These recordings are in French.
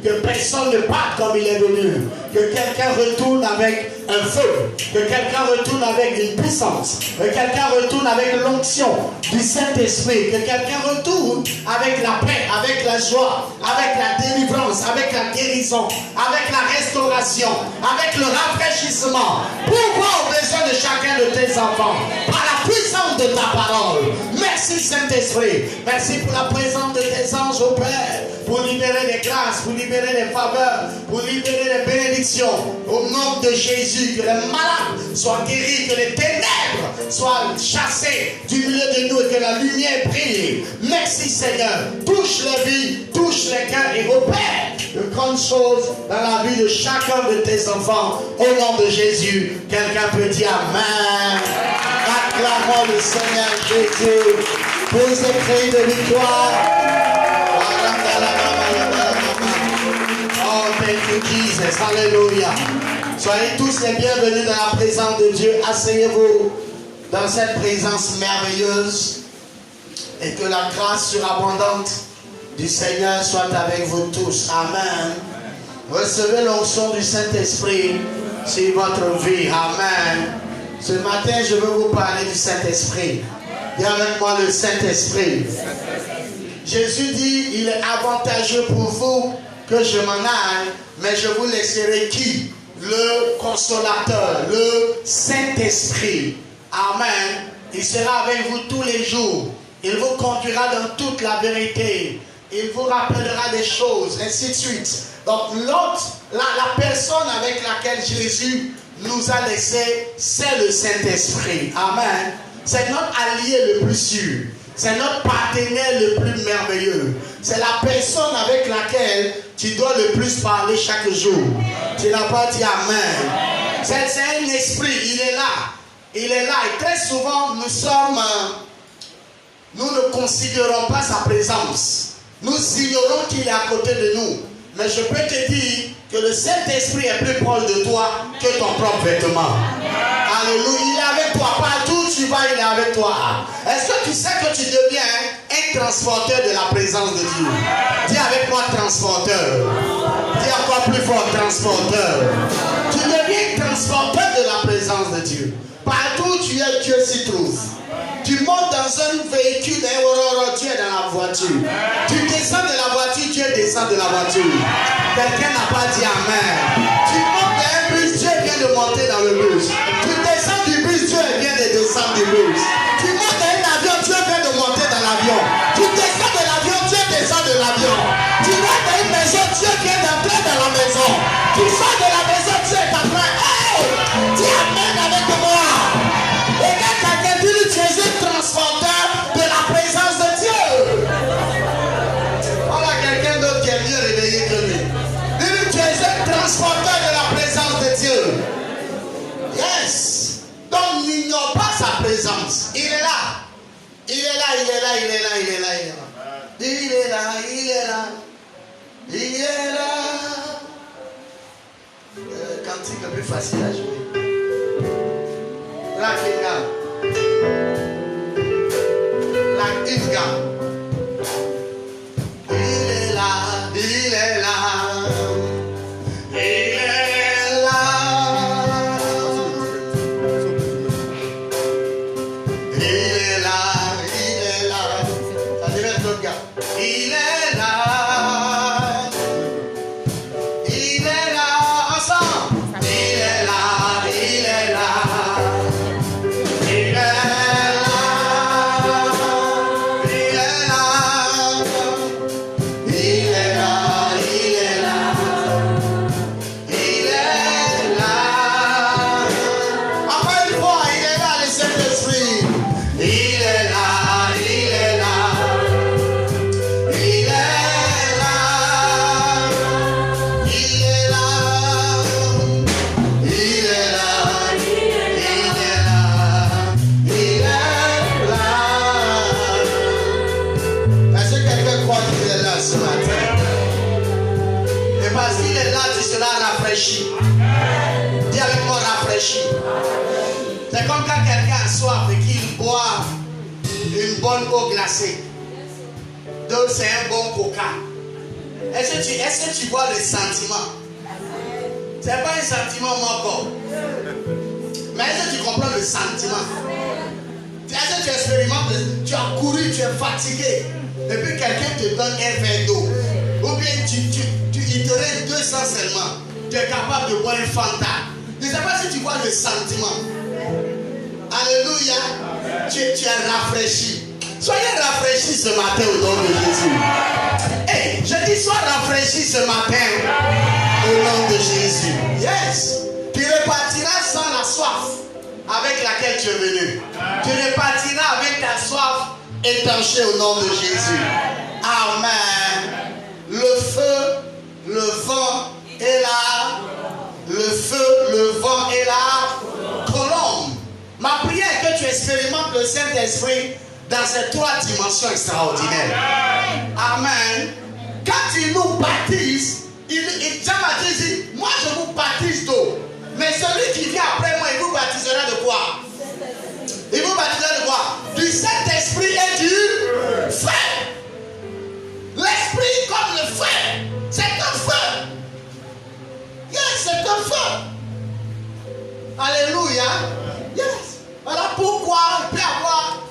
Que personne ne parte comme il est venu. Que quelqu'un retourne avec un feu. Que quelqu'un retourne avec une puissance. Que quelqu'un retourne avec l'onction du Saint-Esprit. Que quelqu'un retourne avec la paix, avec la joie, avec la délivrance, avec la guérison, avec la restauration, avec le rafraîchissement. Pourquoi aux besoins de chacun de tes enfants? Par la puissance de ta parole. Merci Saint-Esprit. Merci pour la présence de tes anges au Père. Pour libérer les grâces, pour libérer les faveurs, pour libérer les bénédictions. Au nom de Jésus, que les malades soient guéris, que les ténèbres soient chassées du milieu de nous et que la lumière brille. Merci Seigneur. Touche les vies, touche les cœurs et opère de grandes choses dans la vie de chacun de tes enfants. Au nom de Jésus, quelqu'un peut dire Amen. Acclamons le Seigneur Jésus pour ces cris de victoire. Oh, thank you Jesus. Alléluia. Soyez tous les bienvenus dans la présence de Dieu. Asseyez-vous dans cette présence merveilleuse et que la grâce surabondante du Seigneur soit avec vous tous. Amen. Recevez l'onction du Saint-Esprit sur votre vie. Amen. Ce matin, je veux vous parler du Saint-Esprit. Viens avec moi le Saint-Esprit. Jésus dit, il est avantageux pour vous que je m'en aille, mais je vous laisserai qui? Le Consolateur, le Saint-Esprit. Amen. Il sera avec vous tous les jours. Il vous conduira dans toute la vérité. Il vous rappellera des choses, ainsi de suite. Donc l'autre, la personne avec laquelle Jésus nous a laissé, c'est le Saint-Esprit. Amen. C'est notre allié le plus sûr. C'est notre partenaire le plus merveilleux. C'est la personne avec laquelle tu dois le plus parler chaque jour. Tu n'as pas dit Amen. C'est un esprit, il est là. Il est là. Et très souvent, nous ne considérons pas sa présence. Nous ignorons qu'il est à côté de nous. Mais je peux te dire que le Saint-Esprit est plus proche de toi que ton propre vêtement. Alléluia. Il est avec toi. Partout où tu vas, il est avec toi. Est-ce que tu sais que tu deviens un transporteur de la présence de Dieu? Dis avec moi transporteur. Dis encore plus fort transporteur. Tu deviens transporteur de la présence de Dieu. Partout où tu es, Dieu s'y trouve. Tu montes dans un véhicule, tu es dans la voiture. Tu descends de la voiture, Dieu descend de la voiture. Quelqu'un n'a pas dit Amen. Tu montes dans un bus, Dieu vient de monter dans le bus. Tu descends du bus, Dieu vient de descendre du bus. Tu montes dans un avion, Dieu vient de monter dans l'avion. Tu descends de l'avion, Dieu descend de l'avion. Tu vas dans une maison, Dieu vient d'entrer dans la maison. Tu sors de la maison, Dieu est en train. Hey! Dis Amen avec moi. Et quand quelqu'un dit tu es un transporteur de la présence de Dieu. Voilà quelqu'un d'autre qui est mieux réveillé que lui. Dis tu es un transporteur de la présence de Dieu. Yes. Donc n'ignore pas sa présence. Il est là. Il est là, il est là, il est là, il est là, il est là. Il est là, il est là. Il est là. Cantique le plus facile à jouer. La une gamme. Il est là, il est là. Il est là. Il est là, il est là. Ça devait être l'autre gars. Il est là. Il est là. Ensemble. Il est là, il est là. Dis avec moi rafraîchi. C'est comme quand quelqu'un a soif et qu'il boit une bonne eau glacée. Donc c'est un bon coca. Est-ce que tu vois le sentiment? Ce n'est pas un sentiment encore. Mais est-ce que tu comprends le sentiment? Est-ce que tu expérimentes? Tu as couru, tu es fatigué. Et puis quelqu'un te donne un verre d'eau. Ou bien il te reste 200 seulement. Tu es capable de boire un Fanta. Je ne sais pas si tu vois le sentiment. Alléluia. Tu es rafraîchi. Soyez rafraîchis ce matin au nom de Jésus. Hey, je dis sois rafraîchi ce matin au nom de Jésus. Yes. Tu repartiras sans la soif avec laquelle tu es venu. Tu repartiras avec ta soif étanchée au nom de Jésus. Amen. Le feu, le vent et la... Le feu, le vent et la colombe. Ma prière est que tu expérimentes le Saint-Esprit dans ces 3 dimensions extraordinaires. Amen. Quand il nous baptise, Jean-Baptiste dit, moi je vous baptise d'eau. Mais celui qui vient après moi, il vous baptisera de quoi? Il vous baptisera de quoi? Du Saint-Esprit et du feu. L'esprit comme le feu. C'est un feu. Yes, c'est un feu. Alléluia. Yes. Voilà pourquoi il peut y avoir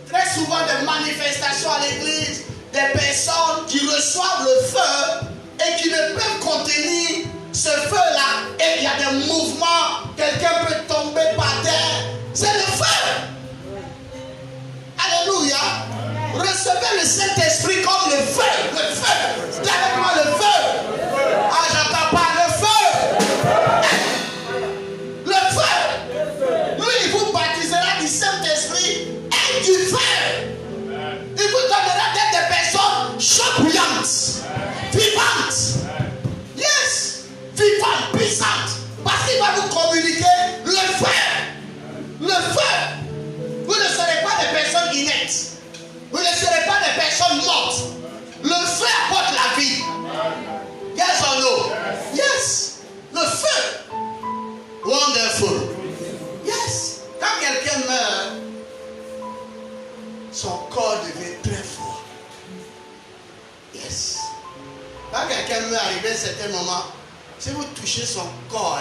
très souvent des manifestations à l'église, des personnes qui reçoivent le feu et qui ne peuvent contenir ce feu-là. Et il y a des mouvements, quelqu'un peut tomber par terre. C'est le feu. Alléluia. Recevez le Saint-Esprit comme le feu. Le feu. Dis avec moi le feu. Ah, j'entends pas le feu. Le feu. Lui, il vous baptisera du Saint-Esprit et du feu. Il vous donnera des personnes chaudes bouillantes, vivantes. Yes. Vivantes, puissantes. Parce qu'il va vous communiquer le feu. Le feu. Vous ne serez pas des personnes inertes. Vous ne serez pas des personnes mortes. Le feu apporte la vie. Yes or no? Yes. Le feu. Wonderful. Yes. Quand quelqu'un meurt, son corps devient très froid. Yes. Quand quelqu'un meurt, arrivé à un certain moment, si vous touchez son corps,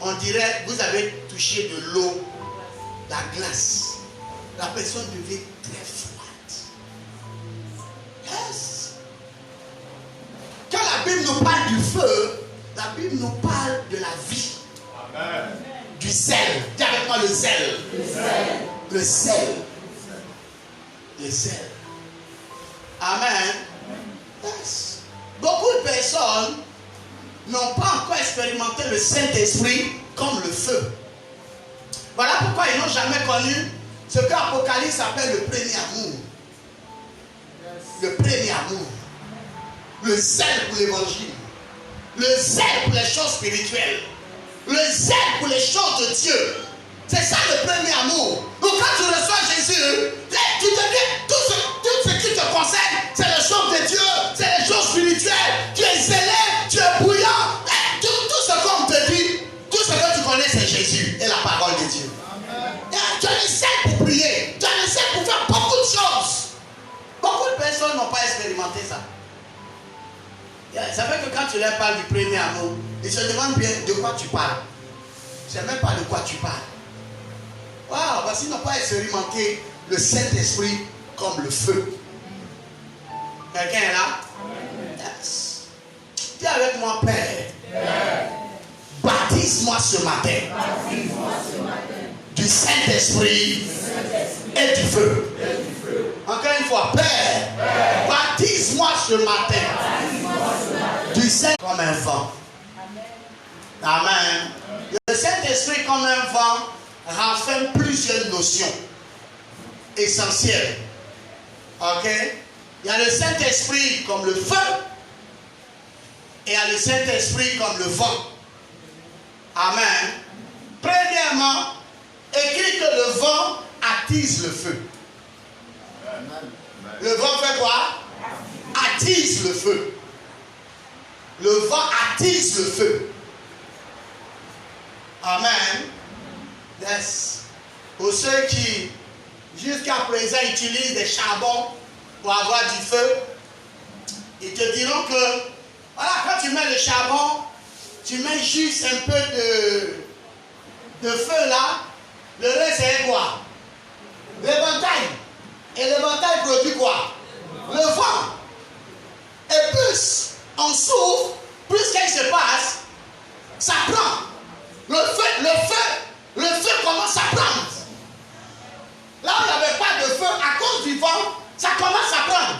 on dirait que vous avez touché de l'eau, la glace. La personne devient très froide. Yes. Quand la Bible nous parle du feu, la Bible nous parle de la vie. Amen. Du zèle. Dis avec moi le zèle. Le zèle. Le zèle. Le zèle. Amen. Yes. Beaucoup de personnes n'ont pas encore expérimenté le Saint-Esprit comme le feu. Voilà pourquoi ils n'ont jamais connu ce qu'Apocalypse appelle le premier amour. Le premier amour. Le zèle pour l'évangile. Le zèle pour les choses spirituelles. Le zèle pour les choses de Dieu. C'est ça le premier amour. Donc quand tu reçois Jésus, tu te dis tout ce qui te concerne, c'est les choses de Dieu, c'est les choses spirituelles. Tu es zélé, tu es bouillant. Tout ce qu'on te dit, tout ce que tu connais, c'est Jésus et la parole de Dieu. Tu as le zèle pour prier, tu as le zèle pour faire beaucoup de choses. Beaucoup de personnes n'ont pas expérimenté ça. Ça fait que quand tu leur parles du premier amour, ils se demandent bien de quoi tu parles. Je ne sais même pas de quoi tu parles. Waouh, parce qu'ils n'ont pas expérimenté le Saint-Esprit comme le feu. Quelqu'un est là? Yes. Dis avec moi, Père. Baptise-moi ce matin. Du Saint-Esprit et du feu. Encore une fois, Père, baptise-moi ce matin. Du Saint comme un vent. Amen. Le Saint-Esprit comme un vent renferme plusieurs notions essentielles. Ok? Il y a le Saint-Esprit comme le feu et il y a le Saint-Esprit comme le vent. Amen. Premièrement, écrit que le vent attise le feu. Le vent fait quoi? Attise le feu. Le vent attise le feu. Amen. Yes. Pour ceux qui, jusqu'à présent, utilisent des charbons pour avoir du feu, ils te diront que Voilà, quand tu mets le charbon, tu mets juste un peu de feu là. Le reste, c'est quoi? L'éventail. Et l'éventail produit quoi? Le vent. Et plus on souffle, plus qu'est-ce qui se passe, ça prend. Le feu commence à prendre. Là où il n'y avait pas de feu, à cause du vent, ça commence à prendre.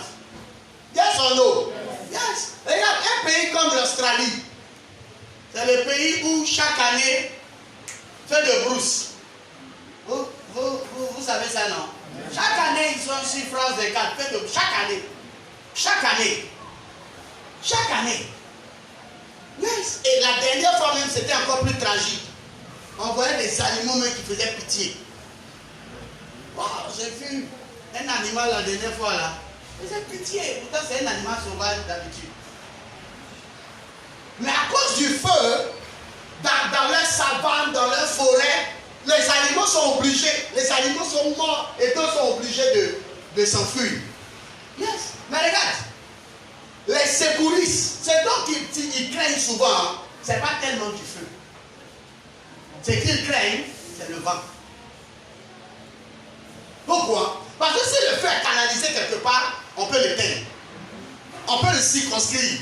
Yes or no? Yes. Regarde, un pays comme l'Australie, c'est le pays où chaque année, fait de brousse. Vous savez ça, non? Chaque année, ils sont sur France des 4, fait de chaque année. Chaque année. Chaque année. Yes. Et la dernière fois même, c'était encore plus tragique. On voyait des animaux même qui faisaient pitié. Wow, j'ai vu un animal la dernière fois là. Il faisait pitié. Pourtant, c'est un animal sauvage d'habitude. Mais à cause du feu, dans leur savane, dans leur forêt, les animaux sont obligés, les animaux sont morts et d'autres sont obligés de s'enfuir. Yes. Mais regarde, les secouristes, c'est donc qu'ils craignent souvent, hein. C'est pas tellement du feu. Ce qu'ils craignent, c'est le vent. Pourquoi? Parce que si le feu est canalisé quelque part, on peut l'éteindre. On peut le circonscrire.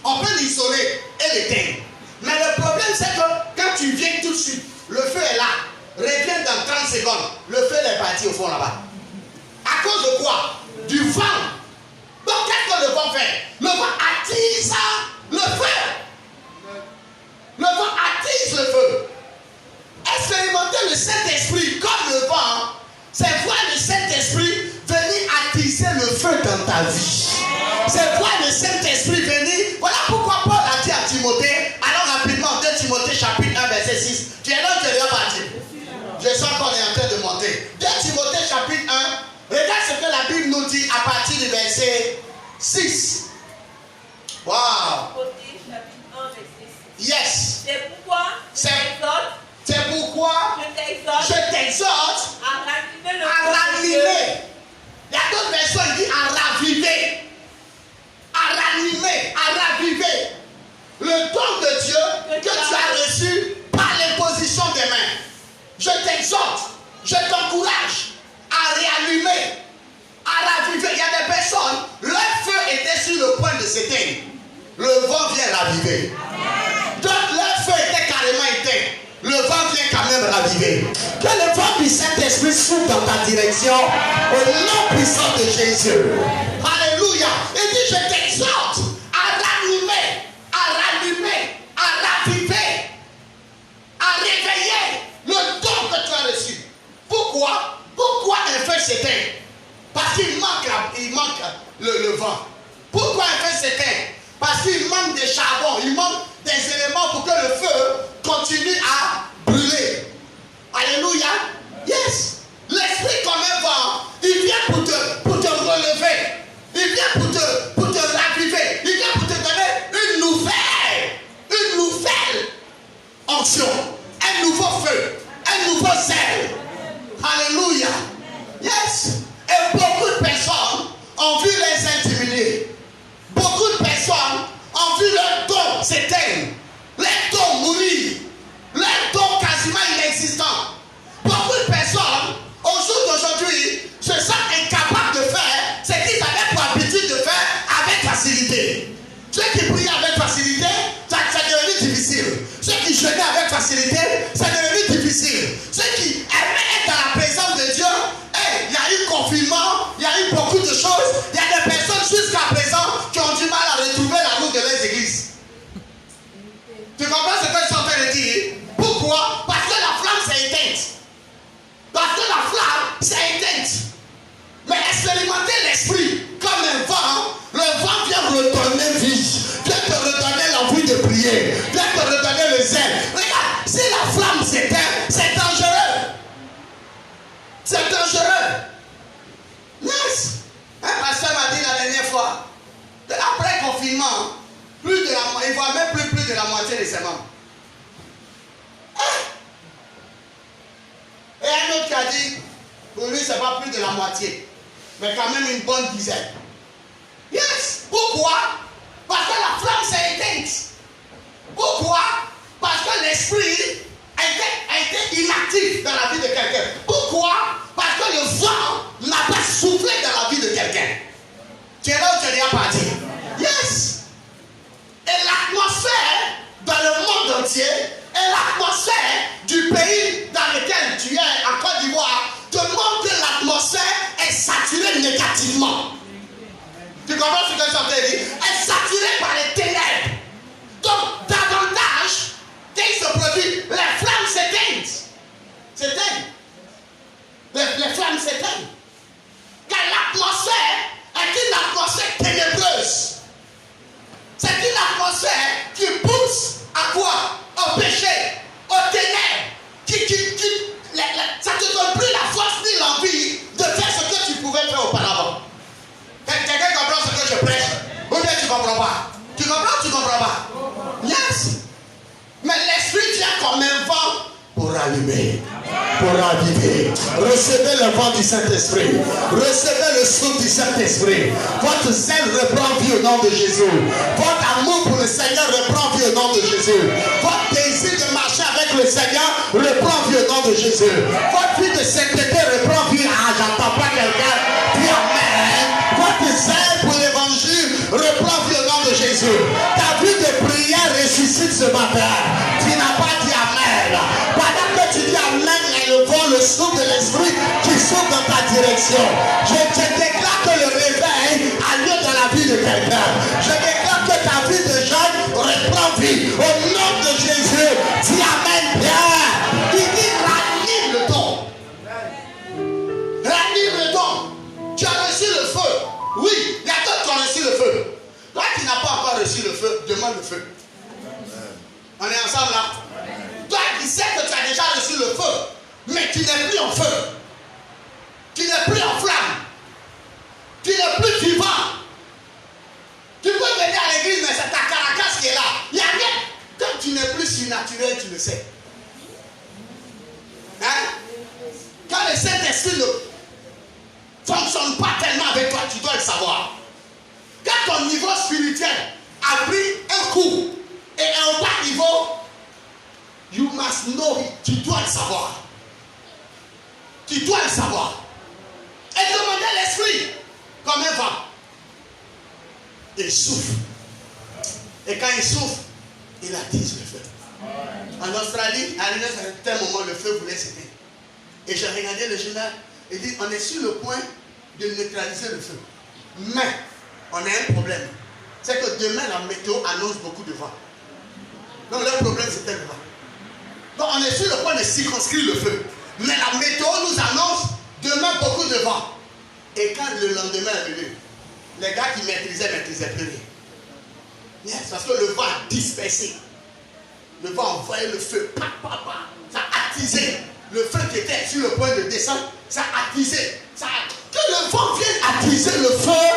On peut l'isoler et l'éteindre. Mais le problème, c'est que quand tu viens tout de suite, le feu est là. Reviens dans 30 secondes. Le feu est parti au fond là-bas. À cause de quoi? Du vent. Donc, qu'est-ce que le vent fait? Le vent attise le feu. Le vent attise le feu. Expérimenter le Saint-Esprit comme le vent, c'est voir le Saint-Esprit venir attiser le feu dans ta vie. C'est voir le Saint-Esprit venir. Voilà pourquoi Paul a dit à Timothée, allons rapidement, 2 Timothée chapitre 1 verset 6. Tu es là ou tu es là parti? Je sens qu'on est en train de monter. 2 Timothée chapitre 1, regarde ce que la Bible nous dit à partir du verset 6. Wow. Yes. C'est pourquoi je t'exhorte à ranimer. Il y a d'autres versions qui disent à raviver. À ranimer, à raviver le don de Dieu que tu as reçu par l'imposition des mains. Je t'exhorte, je t'encourage à réallumer, à raviver. Il y a des personnes, leur feu était sur le point de s'éteindre. Le vent vient raviver. Donc leur feu était carrément éteint. Le vent vient quand même raviver. Que le vent du Saint-Esprit souffle dans ta direction au nom puissant de Jésus. Alléluia. Il dit, je t'exhorte à ranimer, à rallumer, à raviver, à réveiller le don que tu as reçu. Pourquoi? Pourquoi un feu s'éteint? Parce qu'il manque le vent. Pourquoi un feu s'éteint? Parce qu'il manque des charbons, il manque des éléments pour que le feu continue à brûler. Alléluia. Yes. L'esprit comme un vent, il vient pour te relever. Il vient pour te raviver. Il vient pour te donner une nouvelle onction, un nouveau feu, un nouveau zèle. Alléluia. Yes. Et beaucoup de personnes ont vu les intimider. Beaucoup de personnes ont vu leur don s'éteindre, leur don mourir, leur don quasiment inexistant. Beaucoup de personnes, au jour d'aujourd'hui, se sentent incapables de faire ce qu'ils avaient pour habitude de faire avec facilité. Ceux qui priaient avec facilité, ça devenu difficile. Ceux qui jeûnaient avec facilité, ça devenu difficile. Ceux qui aimaient être dans la présence de Dieu, il y a eu confinement, il y a eu beaucoup de choses. Il y a des personnes jusqu'à présent qui ont du mal à retrouver la route de leurs églises. Tu comprends ce que je suis en train de dire? Pourquoi? Parce que la flamme s'est éteinte. Parce que la flamme s'est éteinte. Mais expérimenter l'esprit comme un vent, le vent vient redonner vie, vient te redonner l'envie de prier, vient te redonner le zèle. Regarde, si la flamme s'éteint, c'est dangereux. C'est dangereux. Yes. Un pasteur m'a dit la dernière fois, après le confinement, il ne voit même plus de la moitié de ses membres. Et un autre qui a dit, pour lui, ce n'est pas plus de la moitié, mais quand même une bonne dizaine. Yes. Pourquoi? Parce que la flamme s'est éteinte. Pourquoi? Parce que l'esprit a été inactif dans la vie de quelqu'un. Pourquoi? Parce que le vent n'a pas soufflé dans la vie de quelqu'un. Tu es là où tu es déjà parti. Yes. Et l'atmosphère dans le monde entier et l'atmosphère du pays dans lequel tu es, en Côte d'Ivoire, te montre que l'atmosphère est saturée négativement. Tu comprends ce que je suis en train de dire? Elle est saturée par les ténèbres. Donc, davantage, qu'est-ce qui se produit? Les flammes s'éteignent. Les flammes s'éteignent. Car l'atmosphère est une atmosphère ténébreuse. C'est une atmosphère qui pousse à quoi? Au péché, aux ténèbres. Ça ne te donne plus la force ni l'envie de faire ce que tu pouvais faire auparavant. Quelqu'un comprend ce que je prêche? Ou bien tu ne comprends pas? Tu comprends ou tu ne comprends pas? Yes. Mais l'esprit vient comme un vent pour allumer, pour raviver. Recevez le vent du Saint-Esprit. Recevez le souffle du Saint-Esprit. Votre zèle reprend vie au nom de Jésus. Votre amour pour le Seigneur reprend vie au nom de Jésus. Votre désir de marcher avec le Seigneur reprend vie au nom de Jésus. Votre vie de sainteté reprend vie. Ah, j'entends pas quelqu'un. Dis amen. Votre zèle pour l'évangile reprend vie au nom de Jésus. Ta vie de prière ressuscite ce matin. Tu n'as pas dit amen. Pendant que tu dis amen, il y a le vent, le souffle de l'esprit qui souffle dans ta direction. Je déclare que le réveil a lieu dans la vie de quelqu'un. Je déclare que ta vie de jeune reprend vie. Au nom de Jésus, dis amen bien. Il dit ranime le don. Ranime le don. Tu as reçu le feu. Oui, il y a d'autres qui ont reçu le feu. Toi qui n'as pas encore reçu le feu, demande le feu. On est ensemble là? Toi qui sais que tu as déjà reçu le feu, mais tu n'es plus en feu. Tu n'es plus en flamme. Tu n'es plus vivant. Tu peux venir à l'église, mais c'est ta caracasse qui est là. Il n'y a rien. Comme tu n'es plus surnaturel, tu le sais. Hein? Quand le Saint-Esprit ne fonctionne pas tellement avec toi, tu dois le savoir. Quand ton niveau spirituel a pris un coup et un bas niveau, you must know it. Tu dois le savoir. Tu dois le savoir. Et demander l'esprit comme un vent. Il souffle. Et quand il souffle, il attise le feu. En Australie, à un certain moment, le feu voulait s'éteindre. Et j'ai regardé le journal et dit, on est sur le point de neutraliser le feu. Mais, on a un problème. C'est que demain, la météo annonce beaucoup de vent. Donc, le problème, c'était le vent. Donc, on est sur le point de circonscrire le feu. Mais la météo nous annonce demain beaucoup de vent. Et quand le lendemain est venu, les gars qui maîtrisaient plus rien. Yes, parce que le vent a dispersé. Le vent a envoyé le feu. Ça a attisé. Le feu qui était sur le point de descendre, ça a attisé. Que le vent vienne attiser le feu.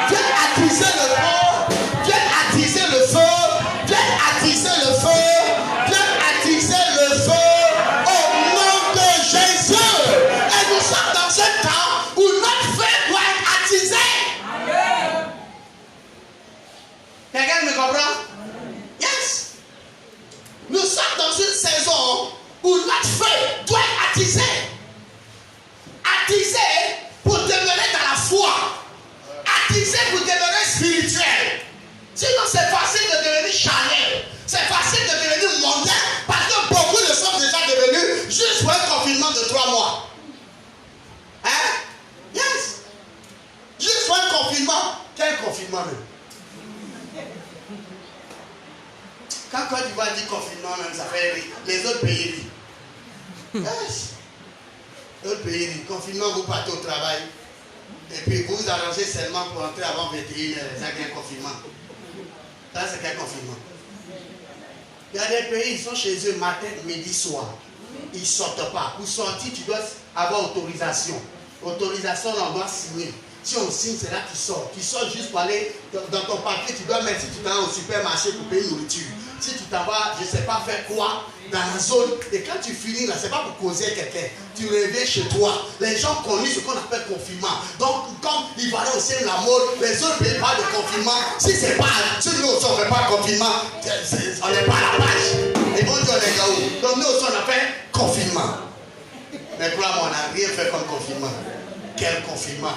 Vienne attiser le feu. Vienne attiser le feu. Vienne attiser le feu. Vienne attiser le feu. Au nom de Jésus. Et nous sommes dans un temps où notre feu doit être attisé. Quelqu'un me comprend? Yes. Nous sommes dans une saison où notre feu doit être attisé. Attisé pour demeurer dans la foi. Attisé pour demeurer spirituel. Sinon c'est facile de devenir charnel. C'est facile de devenir mondain parce que beaucoup le sont déjà devenus juste pour un confinement de 3 mois. Hein? Yes. Juste pour un confinement. Quel confinement même? Quand Côte d'Ivoire dit confinement même, ça fait rire. Les autres pays rient. Yes. Les autres pays rient. Confinement, vous partez au travail. Et puis vous vous arrangez seulement pour entrer avant 21h. C'est quel confinement? Ça, c'est quel confinement? Il y a des pays, ils sont chez eux matin, midi, soir. Ils ne sortent pas. Pour sortir, tu dois avoir autorisation. Autorisation, on doit signer. Si on signe, c'est là que tu sors. Tu sors juste pour aller dans ton papier. Tu dois mettre si tu vas au supermarché pour payer une nourriture. Si tu t'en vas, je ne sais pas faire quoi, dans la zone, et quand tu finis là, ce n'est pas pour causer quelqu'un. Tu reviens chez toi. Les gens connaissent ce qu'on appelle confinement. Donc, comme ils valaient aussi la mode, les autres pays parlent de confinement. Si c'est pas, si nous aussi on ne fait pas confinement, on n'est pas à la page. Ils vont dire les gars, donc nous aussi on a fait confinement. Mais crois-moi, on n'a rien fait comme confinement. Quel confinement?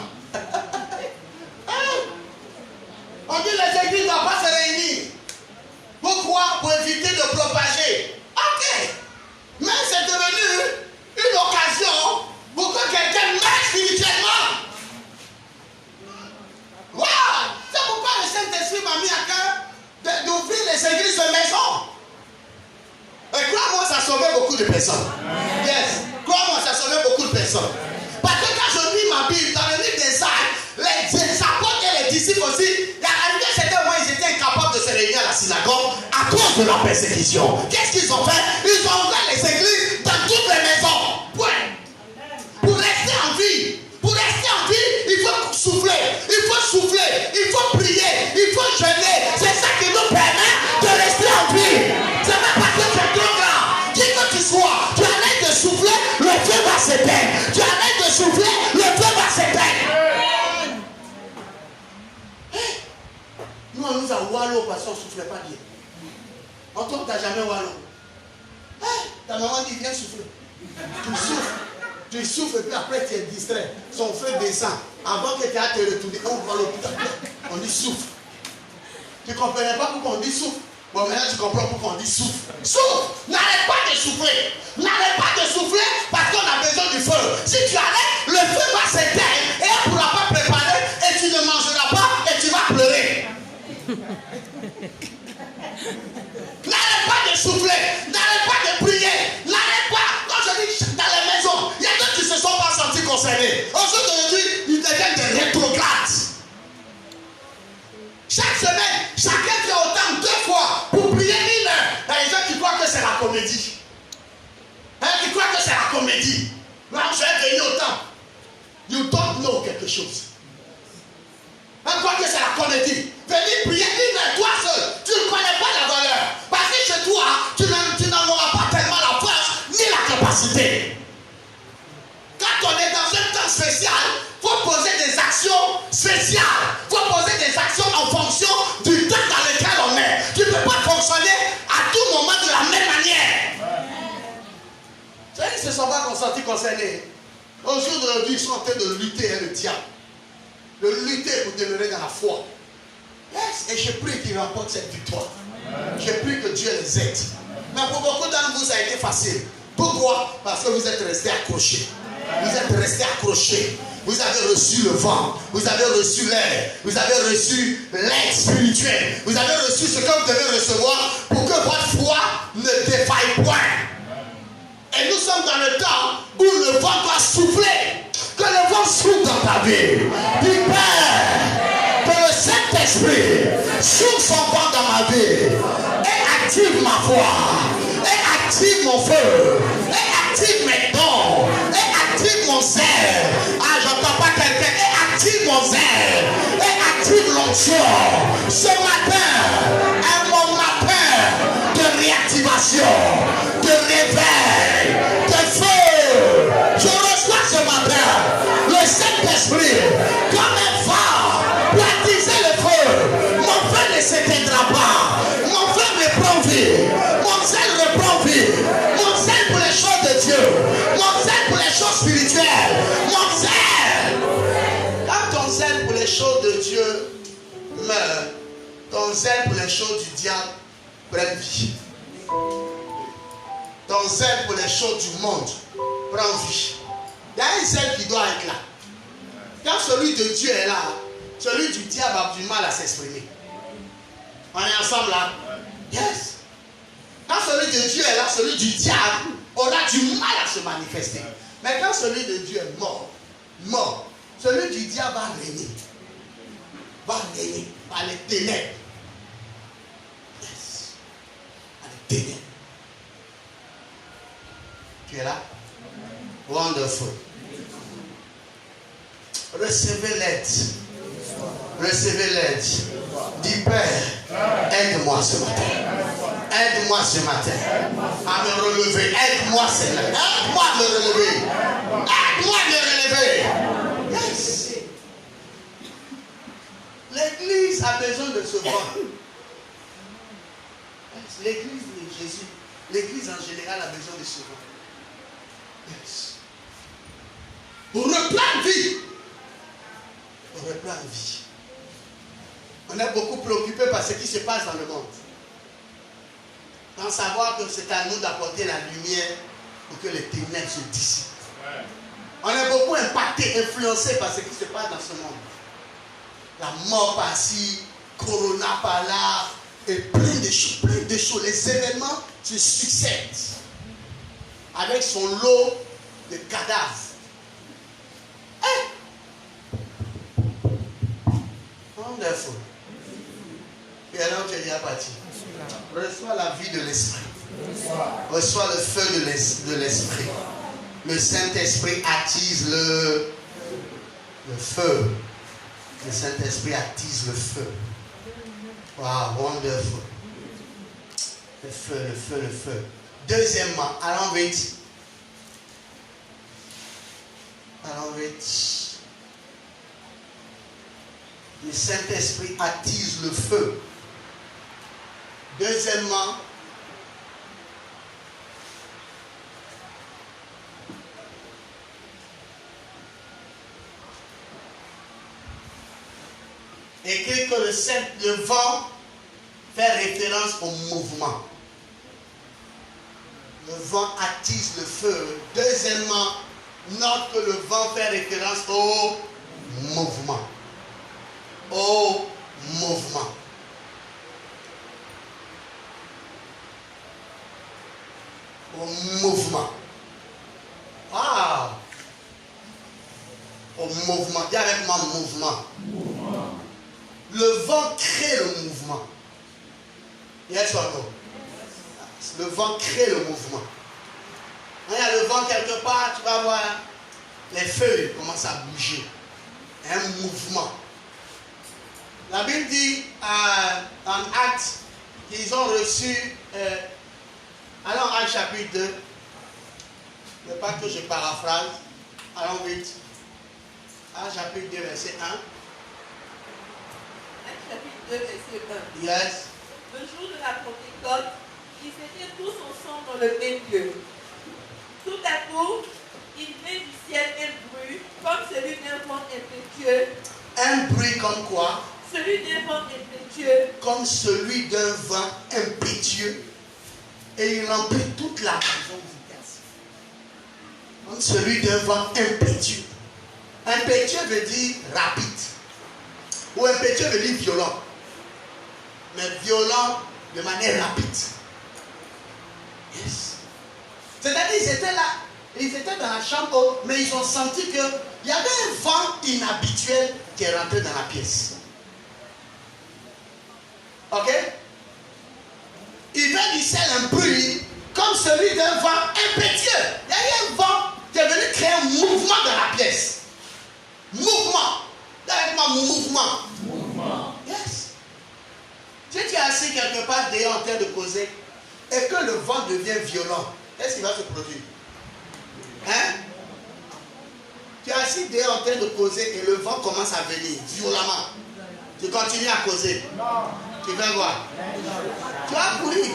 On dit les églises ne doivent pas se réunir. Pourquoi? Pour éviter de propager. Ok. Mais c'est devenu une occasion pour que quelqu'un meure spirituellement. Wow! C'est pourquoi le Saint-Esprit m'a mis à cœur d'ouvrir les églises de maison. Et crois-moi, ça a sauvé beaucoup de personnes. Yes. Crois-moi, ça a sauvé beaucoup de personnes. Parce que quand je lis ma Bible, dans le livre des Actes, les apôtres et les disciples aussi, il y a arrivé certains moments, ils étaient incapables de se réunir à la synagogue à cause de la persécution. Qu'est-ce qu'ils ont fait? Ils ont ouvert les églises dans toutes les maisons. Point. Pour rester en vie. Pour rester en vie, il faut souffler. Il faut souffler. Il faut prier. Il faut jeûner. C'est ça qui nous permet de rester en vie. C'est pas parce que tu es trop grand. Qui que tu sois, tu arrêtes de souffler, le feu va s'éteindre. Tu arrêtes de souffler, le feu va s'éteindre. Nous, on nous a wallo parce qu'on ne soufflait pas bien. En toi, tu n'as jamais wallo. Ta maman dit, viens souffler. Tu souffles et puis après tu es distrait. Son feu descend. Avant que tu aies te retourner, on va l'hôpital. On dit souffle. Tu ne comprenais pas pourquoi on dit souffle. Bon, maintenant tu comprends pourquoi on dit souffle. Souffle. N'arrête pas de souffler. N'arrête pas de souffler parce qu'on a besoin du feu. Si tu arrêtes, le feu va s'éteindre et on ne pourra pas préparer et tu ne mangeras pas et tu vas pleurer. N'arrête pas de souffler. N'arrête pas de prier. N'arrête pas. Quand je dis dans les maisons, il y a d'autres qui ne se sont pas sentis concernés. Aujourd'hui, ils deviennent des rétrogrades. Chaque semaine, chacun fait autant 2 fois pour prier 1 heure. Il y a des gens qui croient que c'est la comédie. Qui croient que c'est la comédie. Là, je vais venir autant. You don't know quelque chose. Crois que c'est la comédie. Venir prier 1 heure, toi seul. Tu ne connais pas la valeur. Parce que chez toi, tu n'en auras pas tellement la force ni la capacité. Quand on est dans un temps spécial, il faut poser des actions spéciales. Il faut poser des actions en fonction du temps dans lequel on est. Tu ne peux pas fonctionner à tout moment de la même manière. Tu sais, ils ne se sont pas sentis concernés. Aujourd'hui, ils sont en train de lutter avec le diable. De lutter pour demeurer dans la foi. Yes. Et je prie qu'ils remportent cette victoire. Je prie que Dieu les aide. Mais pour beaucoup d'entre vous, ça a été facile. Pourquoi? Parce que vous êtes restés accrochés. Vous êtes restés accrochés. Vous avez reçu le vent. Vous avez reçu l'air. Vous avez reçu l'aide spirituelle. Vous avez reçu ce que vous devez recevoir pour que votre foi ne défaille point. Et nous sommes dans le temps où le vent doit souffler. Que le vent souffle dans ta vie. Dis Père, que le Saint-Esprit souffle son vent dans ma vie et active ma foi, et active mon feu, et active mes dons, et active mon zèle. Ah, j'entends pas quelqu'un. Et active mon zèle, et active l'onction. Ce matin est mon matin de réactivation, de réveil, de feu. Je reçois ce matin le Saint-Esprit comme un phare pour attiser le feu. Mon feu ne s'éteindra pas. Mon feu reprend vie. Mon zèle reprend vie. Mon zèle pour les choses de Dieu. Mon zèle pour les choses spirituelles. Mon zèle. Quand ton zèle pour les choses de Dieu meurt, ton zèle pour les choses du diable prend vie. Ton zèle pour les choses du monde prend vie. Il y a un zèle qui doit être là. Quand celui de Dieu est là, celui du diable a du mal à s'exprimer. On est ensemble là? Yes. Quand celui de Dieu est là, celui du diable aura du mal à se manifester. Mais quand celui de Dieu est mort, celui du diable va régner. Par les ténèbres. Yes. Par les ténèbres. Tu es là? Wonderful. Recevez l'aide. Recevez l'aide. Dis Père, aide-moi ce matin. Aide-moi ce matin à me relever. Aide-moi Seigneur. Aide-moi à me relever. Aide-moi à me relever. Yes. L'église a besoin de se vendre. L'église de Jésus, l'église en général a besoin de se vendre. Yes. Pour reprendre vie. Pour reprendre vie. On est beaucoup préoccupé par ce qui se passe dans le monde. Sans savoir que c'est à nous d'apporter la lumière pour que les ténèbres se dissipent. On est beaucoup impacté, influencé par ce qui se passe dans ce monde. La mort par-ci, Corona par-là, et plein de choses. Les événements se succèdent avec son lot de cadavres. Wonderful. Et alors tu es déjà parti. Reçois la vie de l'esprit. Reçois le feu de l'esprit. Le Saint-Esprit attise le feu. Le Saint-Esprit attise le feu. Wow, wonderful. Le feu, le feu, le feu. Deuxièmement, allons vite. Allons vite. Le Saint-Esprit attise le feu. Deuxièmement, écrit que le vent fait référence au mouvement. Le vent attise le feu. Deuxièmement, note que le vent fait référence au mouvement. Au mouvement. Au mouvement. Ah! Au mouvement. Dis avec moi mouvement. Le vent crée le mouvement. Yes or no? Le vent crée le mouvement. Quand il y a le vent quelque part, tu vas voir les feuilles commencent à bouger. Un mouvement. La Bible dit en Actes qu'ils ont reçu. Allons à chapitre 2. Ne pas que je paraphrase. Allons vite. À chapitre 2, verset 1. Chapitre 2, verset 1. Yes. Le jour de la Pentecôte, ils étaient tous ensemble dans le même lieu. Tout à coup, il vint du ciel un bruit, comme celui d'un vent impétueux. Un bruit comme quoi? Celui d'un vent impétueux. Comme celui d'un vent impétueux. Et il remplit toute la maison du gaz. Comme celui d'un vent impétueux. Impétueux veut dire rapide. Ou impétueux veut dire violent. Mais violent de manière rapide. Yes. C'est-à-dire ils étaient là, ils étaient dans la chambre, mais ils ont senti qu'il y avait un vent inhabituel qui est rentré dans la pièce. Ok? Il vint du ciel un bruit comme celui d'un vent impétueux. Il y a eu un vent qui est venu créer un mouvement dans la pièce. Mouvement. Avec moi, mouvement. Yes. Si tu es assis quelque part dehors en train de causer et que le vent devient violent, qu'est-ce qui va se produire? Hein? Tu es assis dehors en train de causer et le vent commence à venir violemment. Tu continues à causer. Tu vas voir. Tu vas courir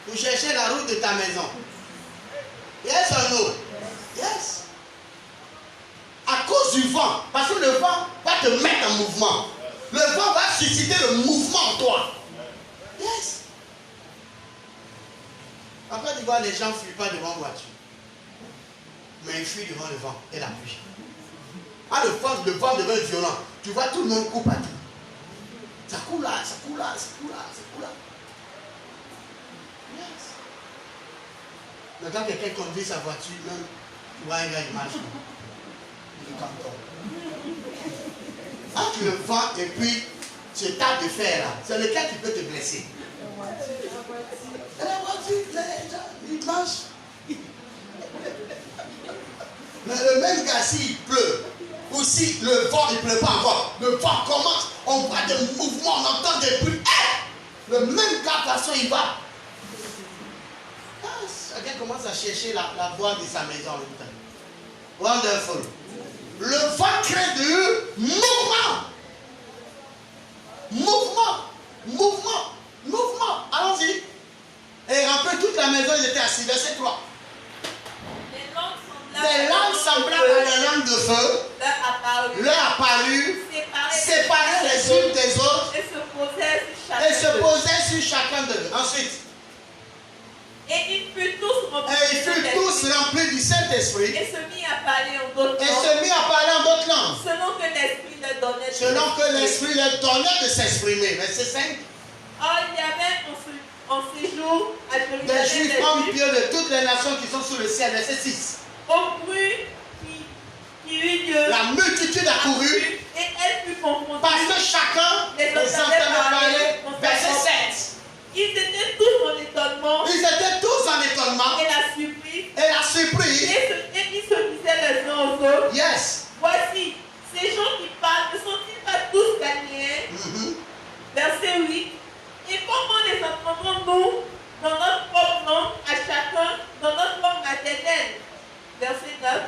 pour chercher la route de ta maison. Yes or no? Yes. À cause du vent, parce que le vent va te mettre en mouvement. Le vent va susciter le mouvement en toi. Yes. En Côte d'Ivoire, les gens ne fuient pas devant la voiture. Mais ils fuient devant le vent et la pluie. Ah, le vent devient violent. Tu vois, tout le monde coupe à tout. Ça coule là, ça coule là, ça coule là, ça coule là. Yes. Mais quand quelqu'un conduit sa voiture, même, tu vois un gars, il marche. Il est comme toi. Ah, tu le vent et puis ce tas de fer là, c'est lequel qui peut te blesser. La voiture, les gens, ils marchent. Mais le même gars, s'il pleut, ou si le vent ne pleut pas encore, le vent commence, on voit des mouvements, on entend des bruits. le même garçon, il va. Chacun commence à chercher la voie de sa maison. Wonderful. Le vent crée du mouvement. Mouvement. Allons-y. Et rappelez, toute la maison, ils étaient assis. Verset 3. Des langues semblables à des langues de feu leur apparurent, séparées les unes des autres et se posaient sur chacun d'eux. Ensuite, et ils furent tous remplis du Saint-Esprit et se mit à parler en d'autres langues, selon que l'Esprit leur donnait de s'exprimer. Verset 5. Or, il y avait en séjour à Des Jérusalem Juifs hommes pieux de toutes les nations qui sont sous le ciel. Verset 6. Au bruit qui eut lieu, la multitude a couru et elle fut confrontée parce que chacun les entendait parler. Verset 7. Ils étaient tous en étonnement et la surprise. Et ils se disaient les uns aux autres. Yes. Voici, ces gens qui parlent, ne sont-ils pas tous galiléens? Verset 8. Et comment les entendrons-nous dans notre propre langue, à chacun, dans notre langue maternelle? Verset 9.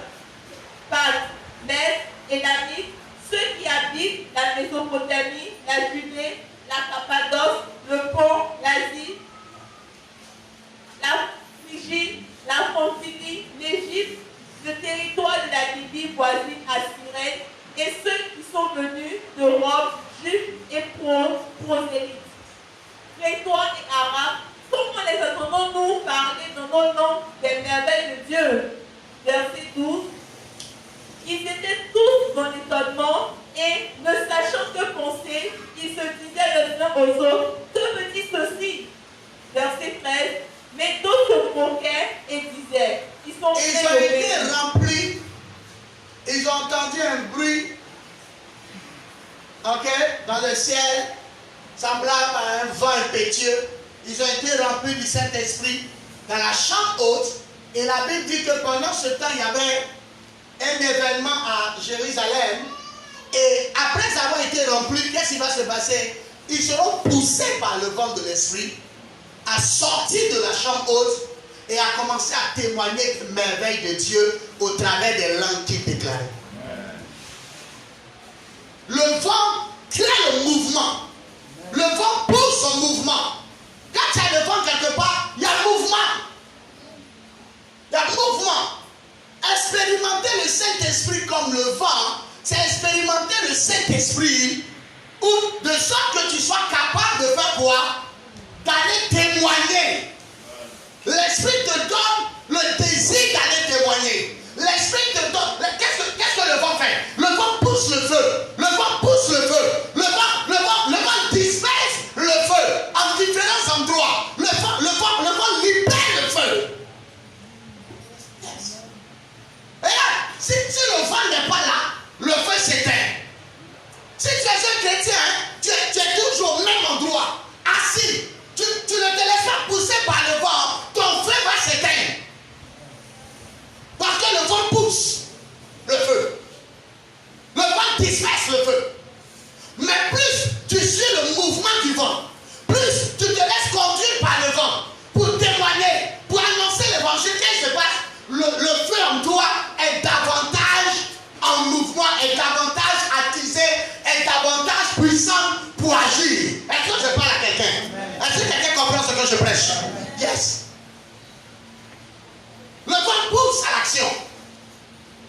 Par Mède et Élamite, ceux qui habitent la Mésopotamie, la Judée, la Cappadoce, le Pont, l'Asie, la Phrygie, la Pamphylie, l'Égypte, le territoire de la Libye voisine à Cyrène, et ceux qui sont venus d'Europe, juifs et prosélytes, Crétois et Arabes, comment les entendons-nous parler dans nos langues des merveilles de Dieu? Verset 12. Ils étaient tous dans l'étonnement et, ne sachant que penser, ils se disaient les uns aux autres, que veut-il ceci? Verset 13. Mais d'autres se moquaient et disaient, ils ont été remplis, ils ont entendu un bruit, dans le ciel, semblable à un vent impétueux. Ils ont été remplis du Saint-Esprit dans la chambre haute. Et la Bible dit que pendant ce temps, il y avait un événement à Jérusalem. Et après avoir été remplis, qu'est-ce qui va se passer? Ils seront poussés par le vent de l'Esprit à sortir de la chambre haute et à commencer à témoigner des merveilles de Dieu au travers des langues qu'ils déclaraient. Le vent crée le mouvement. Le vent pousse au mouvement. Quand il y a le vent quelque part, il y a mouvement. Il y a mouvement. Expérimenter le Saint-Esprit comme le vent, c'est expérimenter le Saint-Esprit de sorte que tu sois capable de faire quoi? D'aller témoigner. L'Esprit te donne le désir d'aller témoigner. L'Esprit te donne. Qu'est-ce que le vent fait? Le vent pousse le feu. Le vent pousse le feu. Le vent disperse le feu en différents endroits. Le vent libère le feu. Yes. Et là, si le vent n'est pas là, le feu s'éteint. Si tu es un chrétien, tu es toujours au même endroit, assis. Tu ne te laisses pas pousser par le vent, ton feu va s'éteindre. Parce que le vent pousse le feu. Le vent disperse le feu. Mais plus tu suis le mouvement du vent, plus tu te laisses conduire par le vent pour témoigner, pour annoncer l'évangile. Qu'est-ce qui se passe? Le feu en toi est davantage en mouvement, est davantage attisé, est davantage puissant pour agir. Est-ce que je parle à quelqu'un? Est-ce que quelqu'un comprend ce que je prêche? Yes. Le vent pousse à l'action.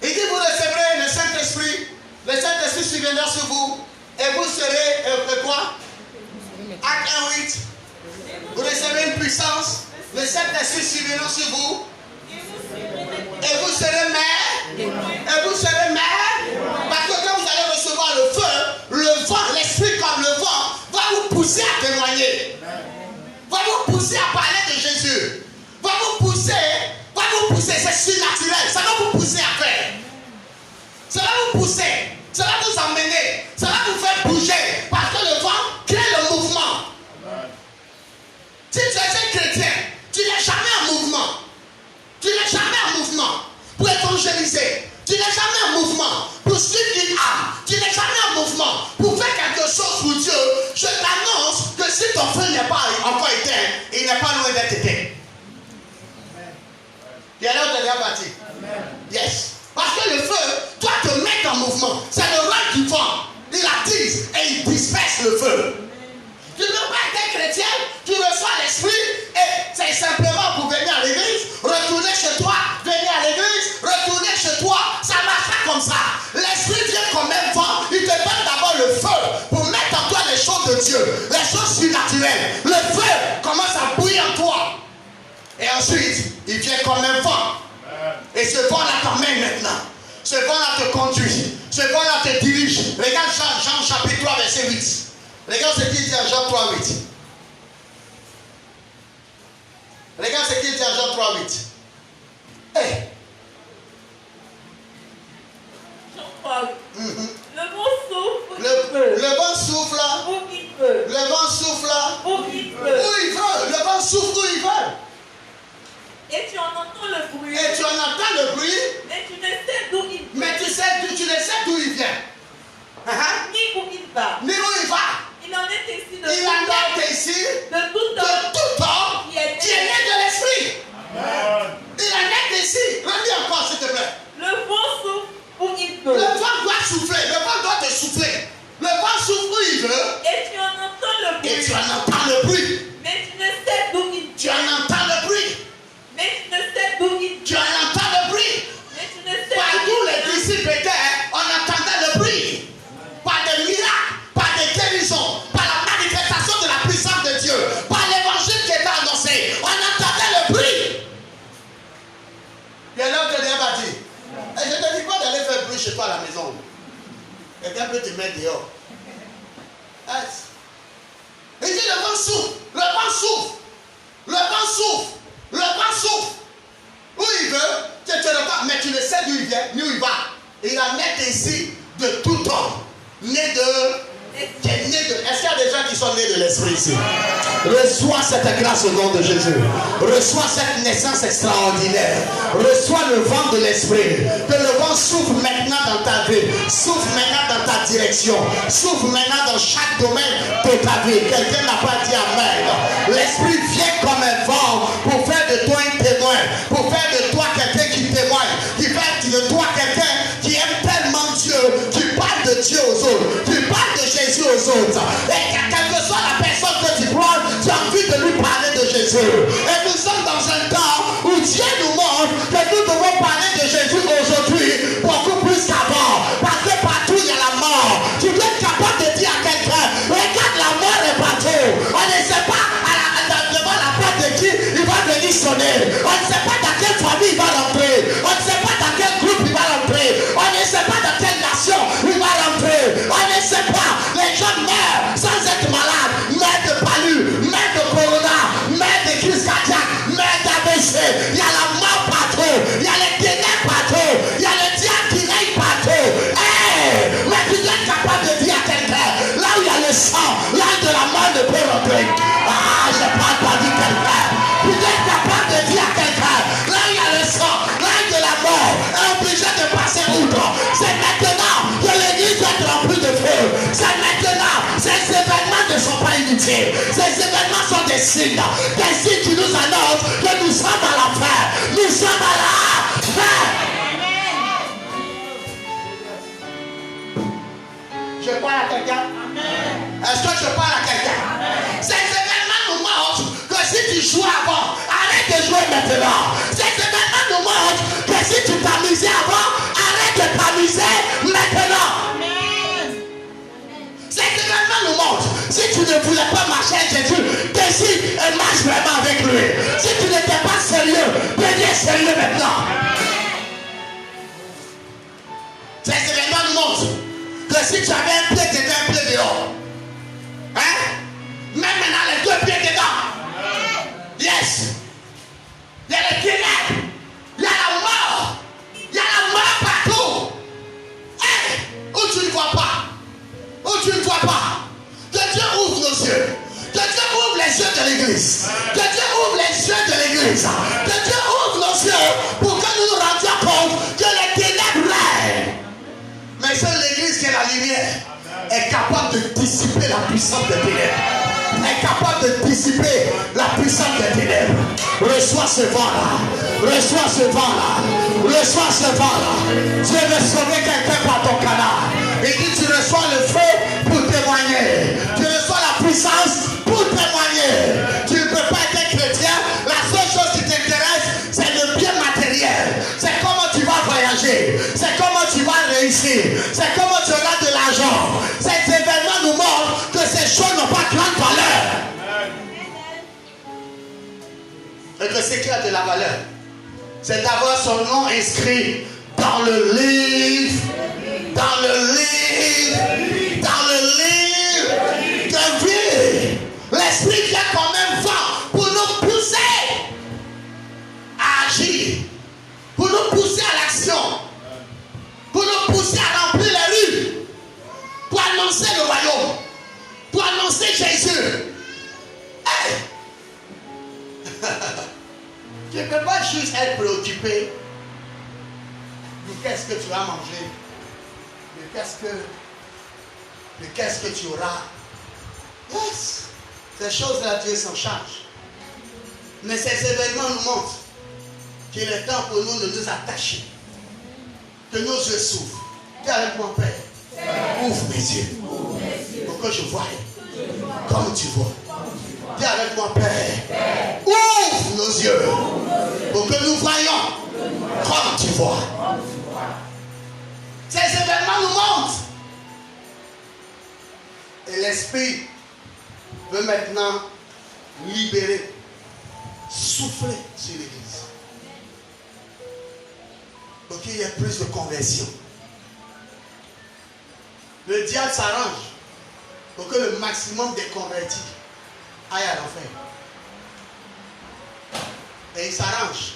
Il dit, vous recevrez le Saint-Esprit surviendra sur vous, et vous serez, quoi? Acte 1:8. Vous recevez une puissance, le Saint-Esprit surviendra sur vous, et vous serez mères, parce que quand vous allez recevoir le feu, le vent, l'Esprit comme le vent, va vous pousser à témoigner, va vous pousser à parler de Jésus, va vous pousser, c'est surnaturel, ça va vous pousser à faire, ça va vous pousser, ça va vous emmener, ça va vous faire bouger, parce que le vent crée le mouvement. Si tu es un chrétien, tu n'es jamais en mouvement. Tu n'es jamais en mouvement pour évangéliser. Tu n'es jamais en mouvement pour suivre une âme. Tu n'es jamais en mouvement pour faire quelque chose pour Dieu. Je t'annonce que si ton feu n'est pas déjà parti. Yes. Parce que le feu doit te mettre en mouvement. C'est le roi qui vend. Il attise et il disperse le feu. Tu ne veux pas être chrétien, tu reçois l'esprit et c'est simplement pour venir à l'église, retourner chez toi, venir à l'église, retourner chez toi. Ça ne marche pas comme ça. L'esprit vient comme un vent. Il te donne d'abord le feu pour mettre en toi les choses de Dieu, les choses surnaturelles. Le feu commence à bouillir en toi. Et ensuite, il vient comme un vent. Et ce vent-là t'emmène maintenant. Ce vent-là te conduit. Ce vent-là te dirige. Regarde Jean chapitre 3, verset 8. Regarde ce qu'il dit à Jean 3, 8. Regarde ce qu'il dit à Jean 3, 8. Hey. Jean 3, 8. Le vent souffle. Le vent souffle là. Où il veut. Le vent souffle là. Où il veut. Où il veut. Le vent souffle où il veut. Et tu en entends le bruit. Et tu en entends le bruit. Mais tu ne sais d'où il vient. Mais tu ne sais d'où il vient. Ni où il va. Ni où il va. Il en est ici de il en est ici de tout homme qui est né de l'esprit. Il en est ici. Relis encore s'il te plaît. Le vent souffle où il veut. Le vent doit souffler. Le vent doit te souffler. Le vent souffle où il veut. Et tu en entends le bruit. Et tu en entends le bruit. Mais tu ne sais d'où il vient. Tu en entends le bruit. Mais tu ne sais d'où il vient. Tu en entends le bruit. Mais tu ne sais Partout les disciples étaient, on entendait le bruit. Par des miracles, par des guérisons, par la manifestation de la puissance de Dieu, par l'évangile qui était annoncé, on entendait le bruit. Il y en a qui te dit, et je ne te dis pas d'aller faire bruit chez toi à la maison. Quelqu'un peut te mettre dehors. Il dit le vent souffle, le vent souffle, le vent souffle, le vent souffle. Où il veut, tu ne le pas, mais tu ne sais d'où il vient, ni où il va. Il en est ici de tout homme. Né de. Est-ce qu'il y a des gens qui sont nés de l'esprit ici? Reçois cette grâce au nom de Jésus. Reçois cette naissance extraordinaire. Reçois le vent de l'esprit. Que le vent souffle maintenant dans ta vie. Souffle maintenant dans ta direction. Souffle maintenant dans chaque domaine de ta vie. Quelqu'un n'a pas dit amen. L'esprit vient comme un vent pour faire de toi un témoin. Pour faire de toi quelqu'un qui témoigne. Qui fait de toi quelqu'un qui aime tellement Dieu. Qui parle de Dieu aux autres. Qui parle de Jésus aux autres. Et quelle que soit la personne que tu crois, tu as envie de lui parler de Jésus. Et nous sommes dans un temps où Dieu nous montre que nous devons parler de Jésus aujourd'hui beaucoup plus qu'avant. Parce que partout il y a la mort. Tu dois être capable de dire à quelqu'un, regarde, la mort est partout. On ne sait pas devant la porte de qui il va venir sonner. On ne sait pas dans quelle famille il va rentrer. On ne sait pas dans quel groupe il va rentrer. On ne sait pas dans quelle nation il va rentrer. On ne sait pas. Les gens meurent sans être malades. Meurent de palu, meurent de corona, meurent de crise cardiaque, meurent d'AVC. Il y a la mort partout. Il y a les ténèbres partout. Il y a le diable qui règne partout. Hey, mais tu dois être capable de dire à quelqu'un, là où il y a le sang, là de la mort ne peut rentrer. Ah, je ne parle pas de quelqu'un. Tu dois être capable de dire à quelqu'un, là où il y a le sang, là de la mort, est obligé de passer outre. C'est maintenant que l'église doit être remplie de feu. C'est maintenant. Ces événements ne sont pas inutiles. Ces événements sont des signes. Des signes qui nous annoncent que nous sommes à la fin. Nous sommes à la fin. Je parle à quelqu'un? Est-ce que je parle à quelqu'un? Ces événements nous montrent que si tu jouais avant, arrête de jouer maintenant. Ces événements nous montrent que si tu t'amusais avant, arrête de t'amuser maintenant. Ces événements nous montrent, si tu ne voulais pas marcher avec Jésus, décide et marche vraiment avec lui. Si tu n'étais pas sérieux, deviens sérieux maintenant. Ces événements nous montrent que si tu avais un pied dedans, un pied dehors, même maintenant les deux pieds dedans. Yes. Il y a les ténèbres, il y a la mort, il y a la mort partout. Où tu ne vois pas. Où tu ne vois pas. Que Dieu ouvre nos yeux. Que Dieu ouvre les yeux de l'église. Que Dieu ouvre les yeux de l'église. Que Dieu ouvre nos yeux pour que nous nous rendions compte que les ténèbres règnent. Mais seule l'église qui est la lumière est capable de dissiper la puissance des ténèbres. est capable de dissiper la puissance des ténèbres. Reçois ce vent-là. Reçois ce vent-là. Reçois ce vent-là. Dieu veut sauver quelqu'un par ton canal. Il dit tu reçois le feu pour témoigner. Tu reçois la puissance pour témoigner. Tu ne peux pas être chrétien. La seule chose qui t'intéresse, c'est le bien matériel. C'est comment tu vas voyager. C'est comment tu vas réussir. C'est comment tu auras de l'argent. Ces événements nous montrent que ces choses n'ont pas grande valeur. Et que ce qui a de la valeur, c'est d'avoir son nom inscrit dans le livre. Dans le livre. Dans le livre de vie. L'esprit vient comme un vent pour nous pousser à agir, pour nous pousser à l'action, pour nous pousser à remplir les rues, pour annoncer le royaume, pour annoncer Jésus. Hey! Tu ne peux pas juste être préoccupé de qu'est-ce que tu vas manger, de qu'est-ce que tu auras. Yes! Ces choses-là, Dieu s'en charge. Mais ces événements nous montrent qu'il est temps pour nous de nous attacher. Que nos yeux s'ouvrent. Dis avec mon Père, ouvre mes yeux pour que je voie comme tu vois. Dis avec mon Père, ouvre nos yeux pour que nous voyons comme tu vois. Ces événements nous montrent. Et l'Esprit veut maintenant libérer, souffler sur l'Église. Pour qu'il y ait plus de conversion. Le diable s'arrange pour que le maximum des convertis aillent à l'enfer. Et il s'arrange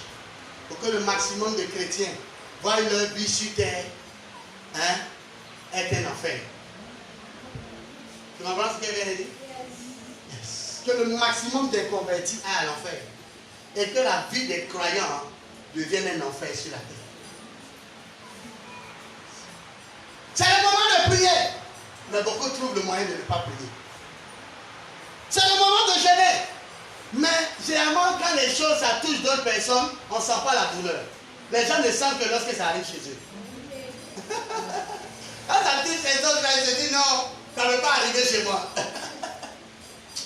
pour que le maximum de chrétiens voient leur vie sur terre être un enfer. Tu comprends ce que je viens de dire? Yes. Que le maximum des convertis aillent à l'enfer. Et que la vie des croyants devienne un enfer sur la terre. C'est le moment de prier. Mais beaucoup trouvent le moyen de ne pas prier. C'est le moment de jeûner. Mais généralement, quand les choses ça touche d'autres personnes, on ne sent pas la douleur. Les gens ne sentent que lorsque ça arrive chez eux. Quand ça touche les autres, ils se disent non, ça ne peut pas arriver chez moi.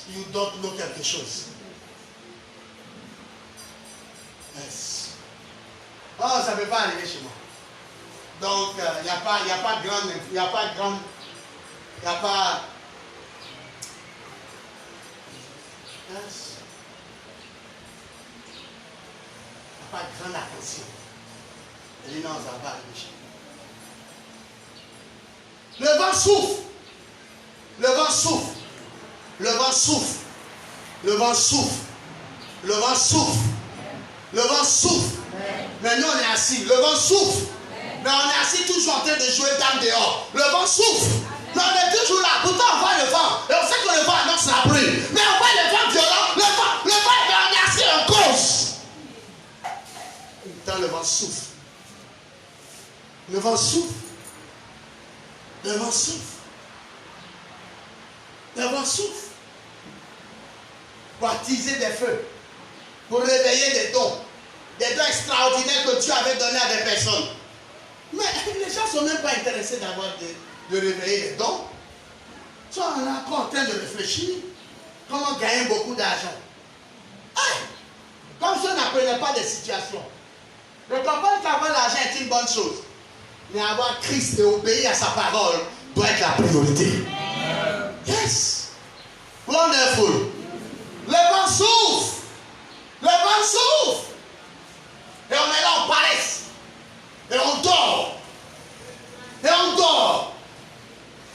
You don't know quelque chose. Yes. Oh, ça ne peut pas arriver chez moi. Donc, il n'y a pas grande attention. Il dit non, ça va pas arriver chez moi. Le vent souffle. Le vent souffle. Le vent souffle. Le vent souffle. Le vent souffle. Le vent souffle. Mais nous, on est assis. Le vent souffle. Mais on est assis toujours en train de jouer dame dehors. Le vent souffle. Mais on est toujours là. Pourtant, on voit le vent. Et on sait que le vent annonce la pluie. Mais on voit le vent violent. Le vent, on est assis en cause. Pourtant, le vent souffle. Le vent souffle. Le vent souffle. Le vent souffle. Pour attiser des feux. Pour réveiller des dons. Des dons extraordinaires que Dieu avait donnés à des personnes. Mais les gens ne sont même pas intéressés d'avoir de réveiller les dons. Ils sont encore en train de réfléchir. Comment gagner beaucoup d'argent. Hey! Comme si on n'apprenait pas des situations. Le comprendre qu'avoir l'argent est une bonne chose. Mais avoir Christ et obéir à sa parole doit être la priorité. Yes. Wonderful. Le vent souffle. Le vent souffle. Et on est là en paresse. Et on dort. Et on dort.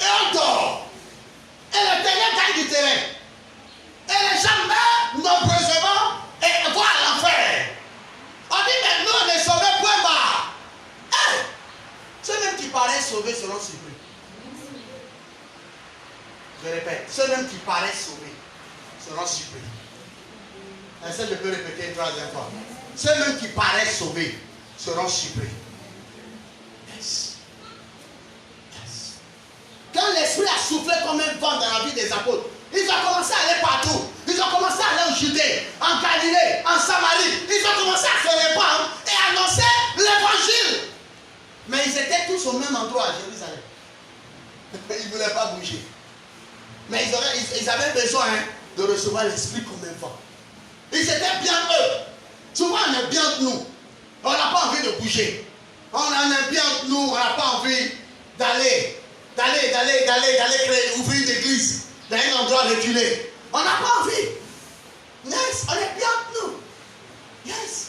Et on dort. Et le ténèbre gagne du terrain. Et les gens meurent nombreusement et vont à l'enfer. On dit mais nous on est sauvés point barre. Hey! Ceux-mêmes qui paraissent sauvés seront surpris. Je répète, ceux-mêmes qui paraissent sauvés seront surpris. Essaye de le répéter une troisième fois. Ceux-mêmes qui paraissent sauvés seront surpris. Yes. Yes. Quand l'Esprit a soufflé comme un vent dans la vie des apôtres, ils ont commencé à aller partout. en Galilée, en Samarie. Ils ont commencé à se répandre et annoncer l'évangile. Mais ils étaient tous au même endroit à Jérusalem. Ils ne voulaient pas bouger. Mais ils avaient besoin de recevoir l'Esprit comme un vent. Ils étaient bien eux. Souvent on est bien de nous. On n'a pas envie de bouger. On en est bien de nous. On n'a pas envie d'aller créer, ouvrir une église dans un endroit reculé. On n'a pas envie. Yes, on est bien de nous. Yes.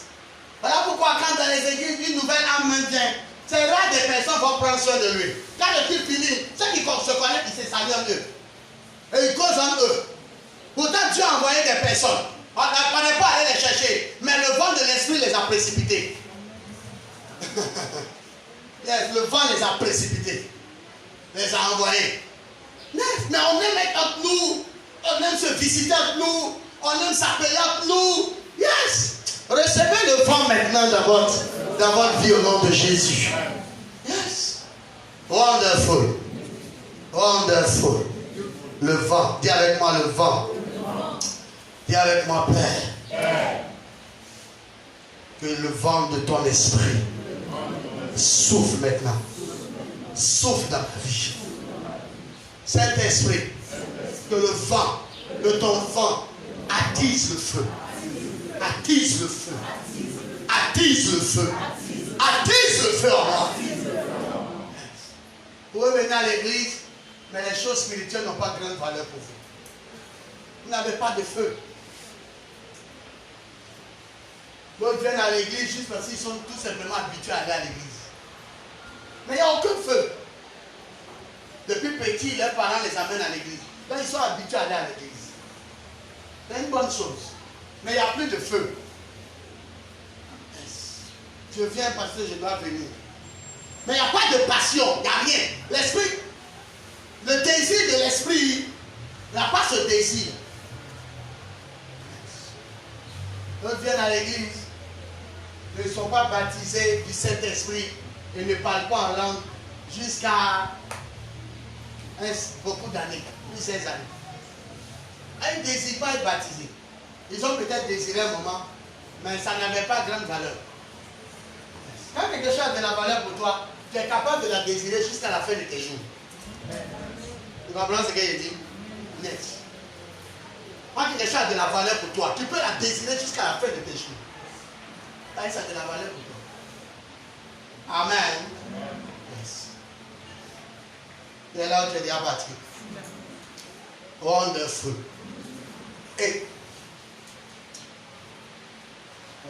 Voilà pourquoi quand dans les églises, une nouvelle âme vient, c'est rare des personnes vont prendre soin de lui. Quand le culte finit, ceux qui se connaissent, ils se saluent en eux. Et ils causent en eux. Pourtant, Dieu a envoyé des personnes. On n'est pas allé les chercher. Mais le vent de l'esprit les a précipités. Yes, le vent les a précipités. Les a envoyés. Yes, mais on aime être entre nous. On aime se visiter entre nous. On aime s'appeler entre nous. Yes. Recevez le vent maintenant dans votre vie au nom de Jésus. Yes. Wonderful. Wonderful. Le vent. Dis avec moi le vent. Dis avec moi, Père. Que le vent de ton esprit souffle maintenant. Souffle dans ma vie. Saint-Esprit, que le vent de ton vent attise le feu. Attise le feu. Attise le feu. Attise le feu en moi. Vous pouvez venir à l'église, mais les choses spirituelles n'ont pas grande valeur pour vous. Vous n'avez pas de feu. D'autres viennent à l'église juste parce qu'ils sont tout simplement habitués à aller à l'église. Mais il n'y a aucun feu. Depuis petit, leurs parents les amènent à l'église. Donc ils sont habitués à aller à l'église. C'est une bonne chose. Mais il n'y a plus de feu. Je viens parce que je dois venir. Mais il n'y a pas de passion, il n'y a rien. L'esprit, le désir de l'esprit, il n'y a pas ce désir. D'autres viennent à l'église, ne sont pas baptisés du Saint-Esprit et ne parlent pas en langue jusqu'à beaucoup d'années, plus 16 années. Ils ne désirent pas être baptisés. Ils ont peut-être désiré un moment, mais ça n'avait pas grande valeur. Quand quelque chose a de la valeur pour toi, tu es capable de la désirer jusqu'à la fin de tes jours. Tu comprends ce que je dis? Net. Quand quelque chose a de la valeur pour toi, tu peux la désirer jusqu'à la fin de tes jours. Ça a de la valeur pour toi. Amen. Yes. Et là où tu es déjà battu. Wonderful. Et.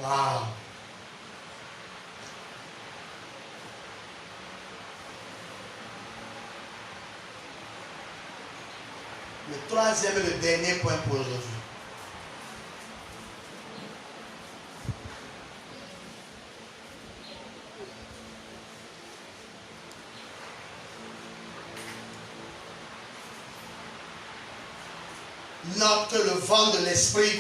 Wow. Le troisième et le dernier point pour aujourd'hui. Note que le vent de l'esprit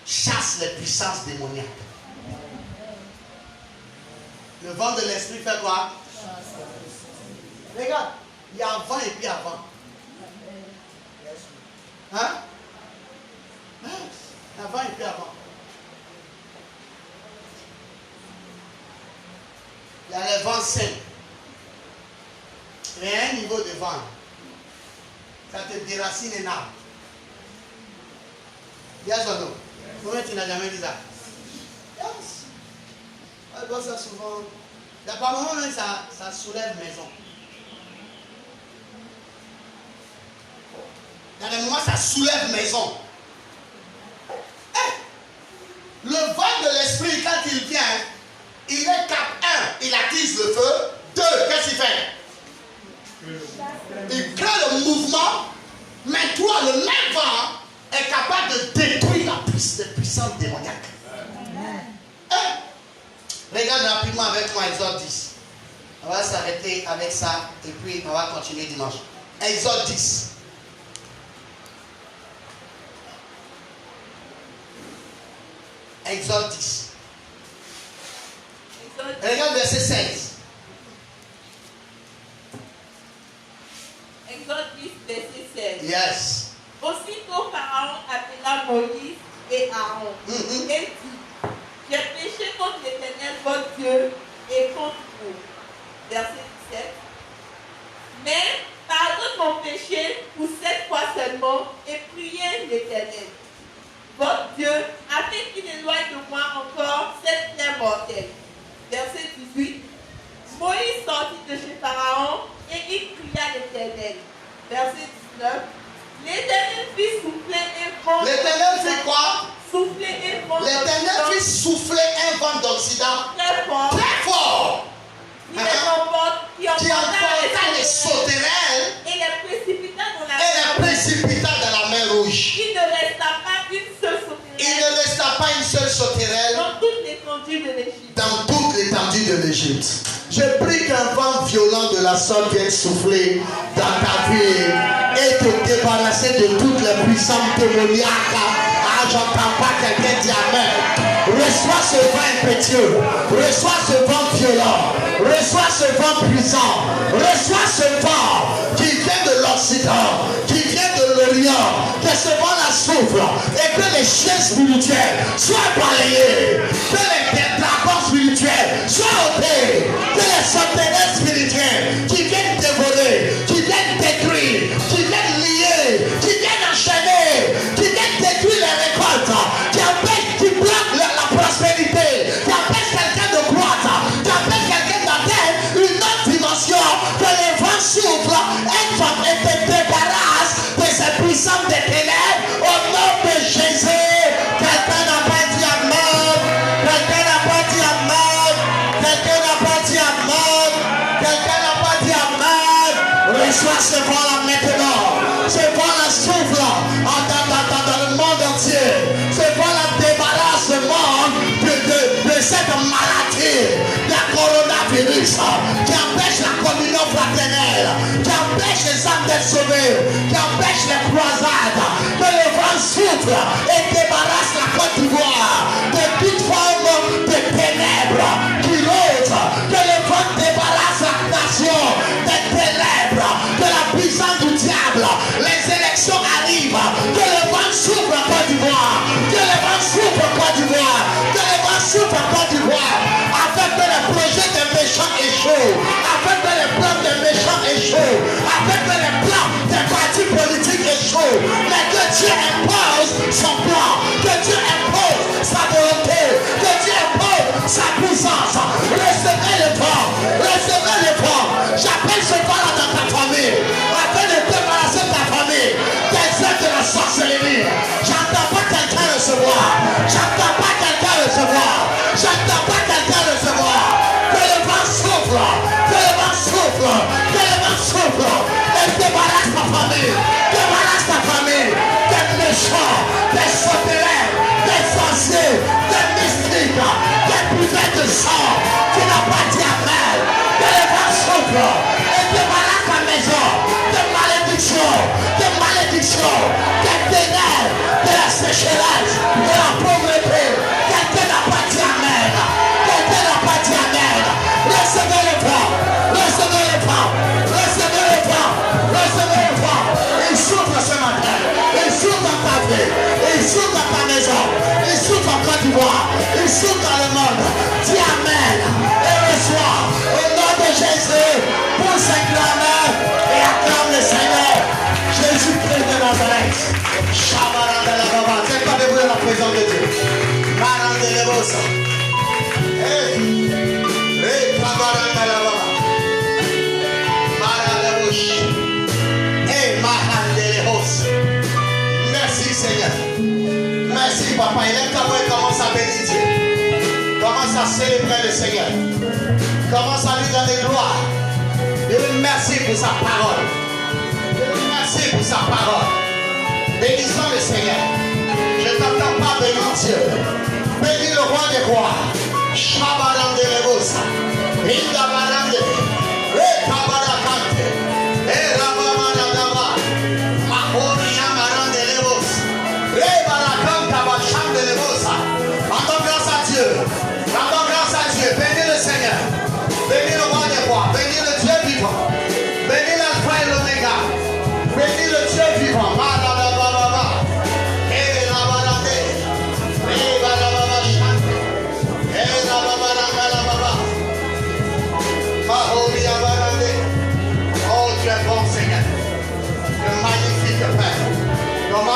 chasse les puissances démoniaques. Le vent de l'esprit fait quoi? Regarde, il y a avant et puis avant. Hein? Avant et puis avant. Il y a les vents sains. Il y a un niveau de vent. Ça te déracine un arbre. Yes or no? Comment tu n'as jamais dit ça? Yes. Elle voit ça souvent. Il y a pas moment même ça soulève maison. Il y a des moments ça soulève maison. Le vent de l'esprit, quand il vient, il est cap 1, il attise le feu. 2, qu'est-ce qu'il fait? Il crée le mouvement, mais toi, le même vent est capable de détruire la puissance démoniaque. Regarde rapidement avec moi Exode 10. On va s'arrêter avec ça et puis on va continuer dimanche. Exode 10. Exode 10. Regarde verset 16. Exode 10, verset 16. Yes. Aussitôt Pharaon appela Moïse et Aaron et dit, j'ai péché contre l'Éternel votre Dieu et contre vous. Verset 17. Mais pardonne mon péché pour 7 fois seulement et priez l'Éternel, votre Dieu, afin qu'il éloigne de moi encore cette plaie mortelle. Verset 18. Moïse sortit de chez Pharaon et il cria l'Éternel. Verset 19. L'Éternel fit souffler un vent. L'Éternel fait quoi? Souffler un vent. L'Éternel fit souffler un vent d'Occident très fort. Très fort. Qui emporta les sauterelles et les précipita dans la mer Rouge. Il ne resta pas une seule sauterelle. Il ne resta pas une seule sauterelle dans toute l'étendue de l'Égypte. Dans toute l'étendue de l'Égypte. Je prie qu'un vent violent de la sorte vienne souffler dans ta vie et te débarrasser de toutes les puissances démoniaques. Ah, j'entends pas quelqu'un dire amen. Reçois ce vent impétueux. Reçois ce vent violent. Reçois ce vent puissant. Reçois ce vent qui vient de l'Occident, qui vient de l'Orient. Que ce vent-là souffle et que les chiens spirituels soient balayés. Que les dragons spirituels soient ôtés. Que les sauterelles spirituelles qui viennent dévorer, qui viennent détruire, qui viennent lier, qui viennent enchaîner, qui viennent détruire les récoltes, qui empêchent, qui bloquent la prospérité, qui empêchent quelqu'un de croître, qui empêchent quelqu'un d'atteindre une autre dimension, que les vents soufflent et te débarrassent de ces puissances des ténèbres au nom de Jésus. Quelqu'un n'a pas dit amen. Quelqu'un n'a pas dit amen. Quelqu'un n'a pas dit amen. Quelqu'un n'a pas dit amen. Reçois ce vent-là maintenant. Ce vent-là souffle dans le monde entier. Ce vent-là débarrasse le monde de cette maladie, la coronavirus, qui empêche la communion fraternelle, qui empêche les âmes d'être sauvées, qui empêche les croisades. Que le vent souffle et débarrasse la Côte d'Ivoire de toute forme de ténèbres qui rôdent. Que le vent débarrasse la nation des ténèbres, de la puissance du diable. Les élections arrivent. Que le vent souffle en Côte d'Ivoire. Que le vent souffle en Côte d'Ivoire. Que le vent souffle en Côte d'Ivoire. Afin que les projets des méchants échouent. Afin que les plans des méchants échouent. Afin que les plans des partis politiques échouent. Mais que Dieu impose son plan. Que Dieu impose sa volonté. Que Dieu impose sa puissance. Recevez le vent. Recevez le vent. J'appelle ce vent-là dans ta famille. Afin de débarrasser ta famille des œuvres de la sorcellerie. J'entends pas quelqu'un recevoir. J'entends pas quelqu'un recevoir. J'entends pas quelqu'un recevoir. Que le vent souffle. Que le vent souffle. Que le vent souffle. Et débarrasse ta famille. Débarrasse ta famille. Des méchants. Des sauterelles. Des sorciers. Des mystiques. Des buvets de sang. Qui n'ont pas dit amen. Que le vent souffle. Et débarrasse ta maison. De malédiction. De malédiction. Des ténèbres. De la sécheresse. De la pauvreté. Quelqu'un n'a pas dit amen. Quelqu'un n'a pas dit amen. Recevez le vent. Recevez le vent. Recevez le vent. Recevez le vent. Il souffle ce matin. Il souffle dans ta vie. Il souffle dans ta maison. Il souffle en Côte d'Ivoire. Il souffle dans le monde. Dis amen. Et reçois. Au nom de Jésus. Pour s'acclamer. Et acclame le Seigneur. Jésus-Christ de Nazareth. C'est pas de vous dans la présence de Dieu. Marandelebosa. Hey. Hey, Kabarandelebosa. Marandelebosa. Hey, Marandelebosa. Merci Seigneur. Merci Papa. Il est comme il commence à bénir Dieu. Commence à célébrer le Seigneur. Commence à lui donner gloire. Je lui remercie pour sa parole. Je lui remercie pour sa parole. Bénissons le Seigneur. Je ne t'entends pas bénir Dieu. Bénis le roi des rois. Shabarande Lebosa. Indabarande. Rekabarakante. Erabamanadaba. Mahoria Marande Lebosa. Rebarakanta Bachande Lebosa. Rendons grâce à Dieu. Rendons grâce à Dieu. Bénis le Seigneur. Bénis le roi des rois. Bénis le Dieu vivant. Bénis l'alpha et l'oméga.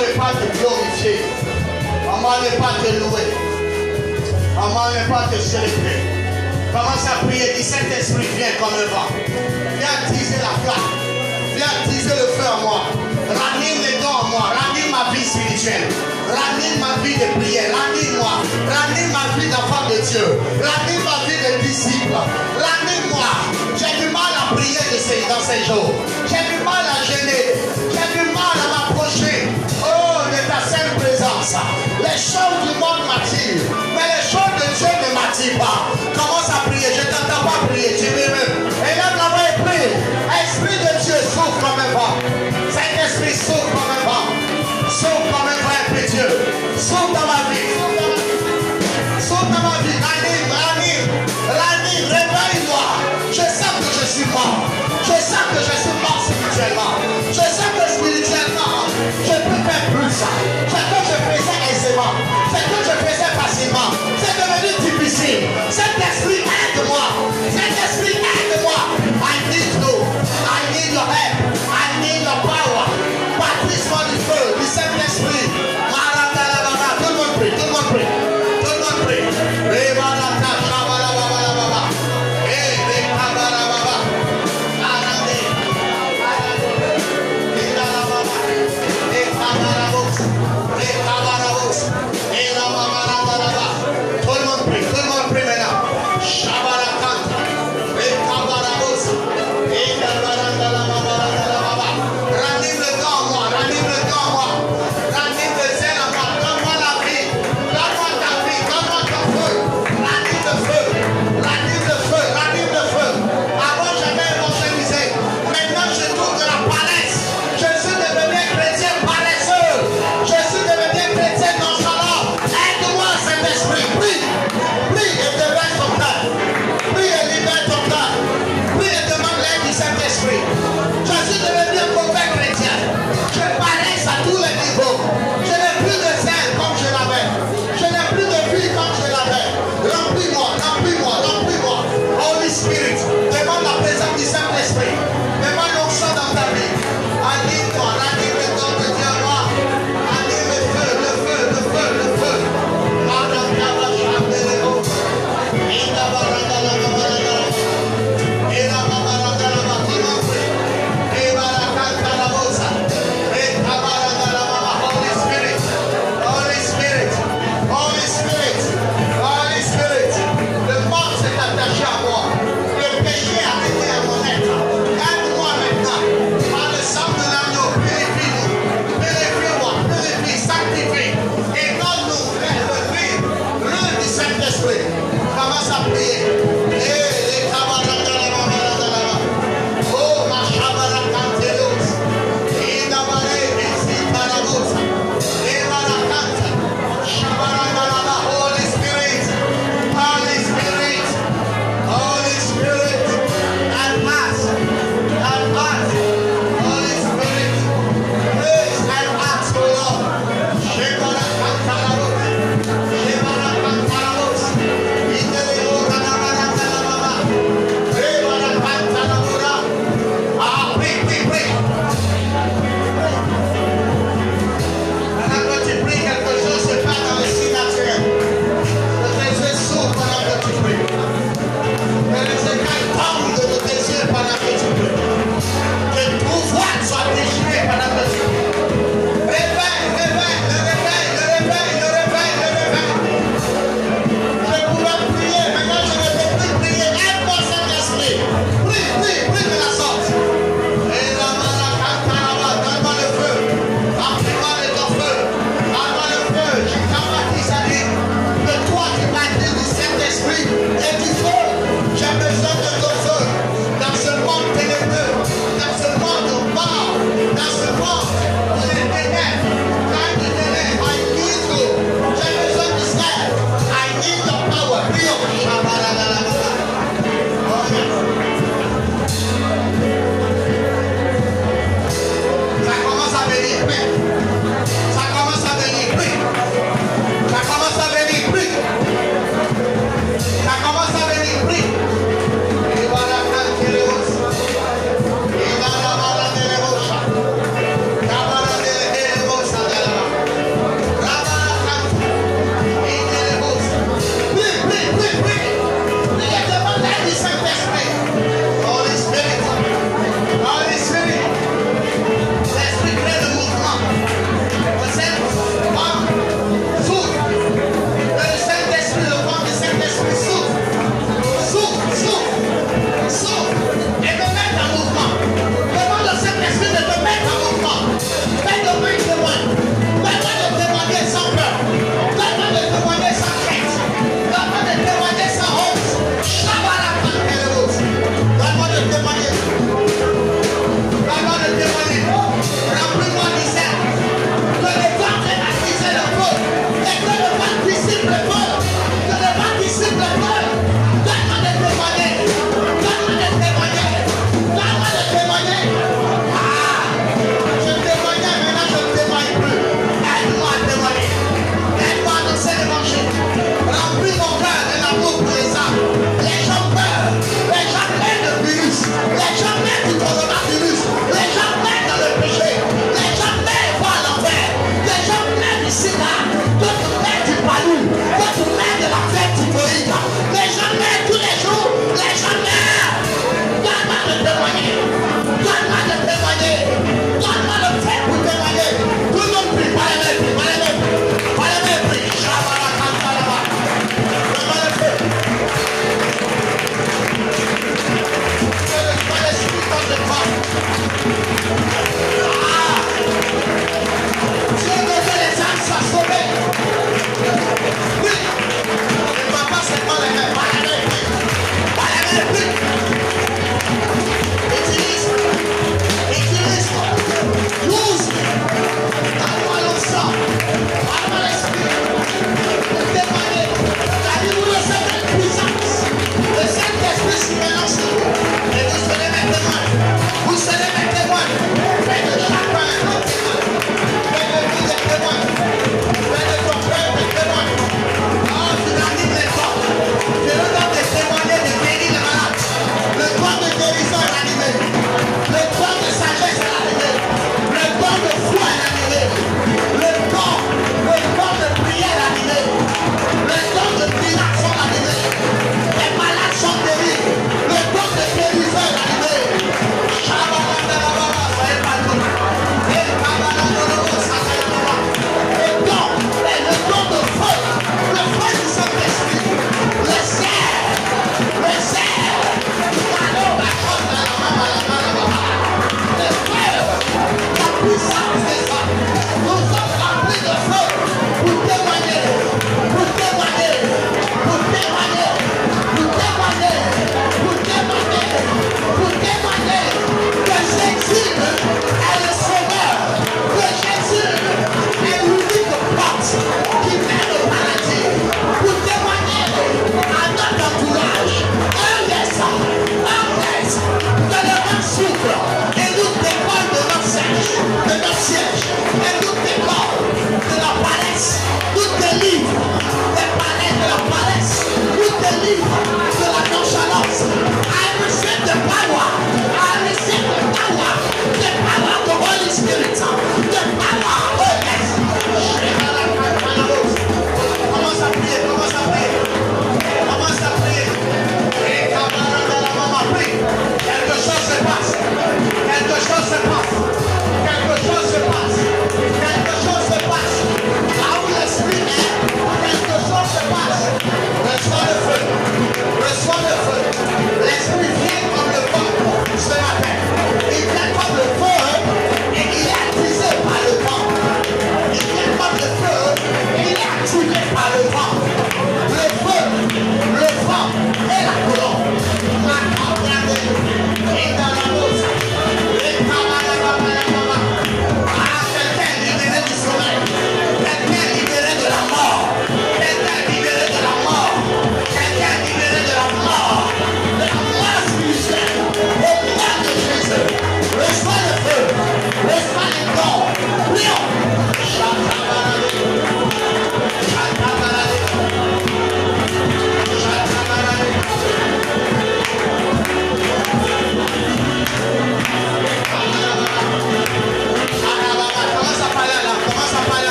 n'est pas te glorifier. Maman n'est pas te louer. Maman n'est pas te célébrer. Commence à prier. Dis Saint-Esprit, viens comme le vent. Viens attiser la flamme. Viens attiser le feu en moi. Ranime les dons en moi. Ranime ma vie spirituelle. Ranime ma vie de prière. Ranime-moi. Ranime ma vie d'enfant de Dieu. Ranime ma vie de disciple. Ranime-moi. J'ai du mal à prier dans ces jours. J'ai du mal à gêner. J'ai du mal à m'approcher. Oh, de ta sainte présence. Les choses du monde m'attirent. Mais les choses de Dieu ne m'attirent pas. Commence à prier. Je ne t'entends pas prier. Tu veux même. Et là, la voix est prie. Esprit de Dieu souffle comme un vent. Saint-Esprit souffle comme un vent. Souffle comme un vent impétueux. Souffle dans ma vie. Souffle dans ma vie. Ranime, ranime. Ranime, réveille-moi. Je sens que je suis mort. Je sens que je suis mort spirituellement. Je sens que spirituellement, je peux faire plus. Ce que je faisais aisément. Ce que je faisais facilement. C'est devenu difficile. Cet esprit aide-moi. Cet esprit aide-moi. I need you. I need your help. I need your power. Baptise-moi du feu, du Saint-Esprit. Tout le monde prie, tout le monde prie. Tout le monde prie.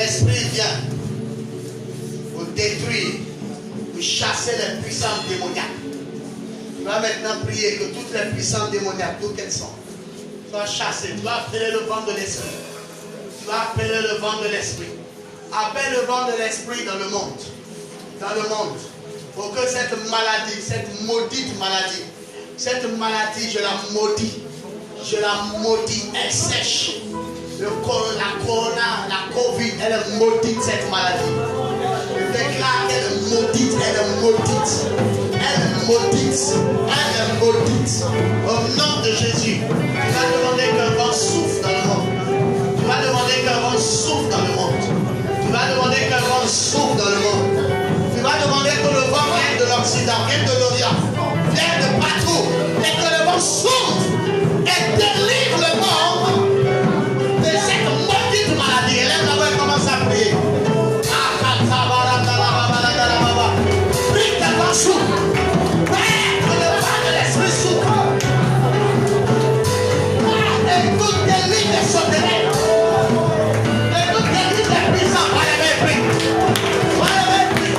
l'esprit vient pour détruire, pour chasser les puissances démoniaques. Tu vas maintenant prier que toutes les puissances démoniaques, d'où qu'elles sont, soient chassées. Tu vas appeler le vent de l'esprit. Tu vas appeler le vent de l'esprit. Appelle le vent de l'esprit dans le monde. Dans le monde. Pour que cette maladie, cette maudite maladie, je la maudis. Je la maudis, elle sèche. La corona, la Covid, elle est maudite cette maladie. Je déclare qu'elle est maudite, elle est maudite. Elle est maudite, elle est maudite. Au nom de Jésus, tu vas demander qu'un vent souffle dans le monde. Tu vas demander qu'un vent souffle dans le monde. Tu vas demander qu'un vent souffle dans le monde. Tu vas demander que le vent vienne de l'Occident, vienne de l'Orient, vienne de partout. Et que le vent souffle et délivre le monde de cette maudite maladie. Et là, on va commencer à prier. Prie que le vent souffle. Prie que le vent de l'esprit souffle. Et tout délivre les sauterelles. Et tout délivre les puissants. Allez, prie. Allez, prie.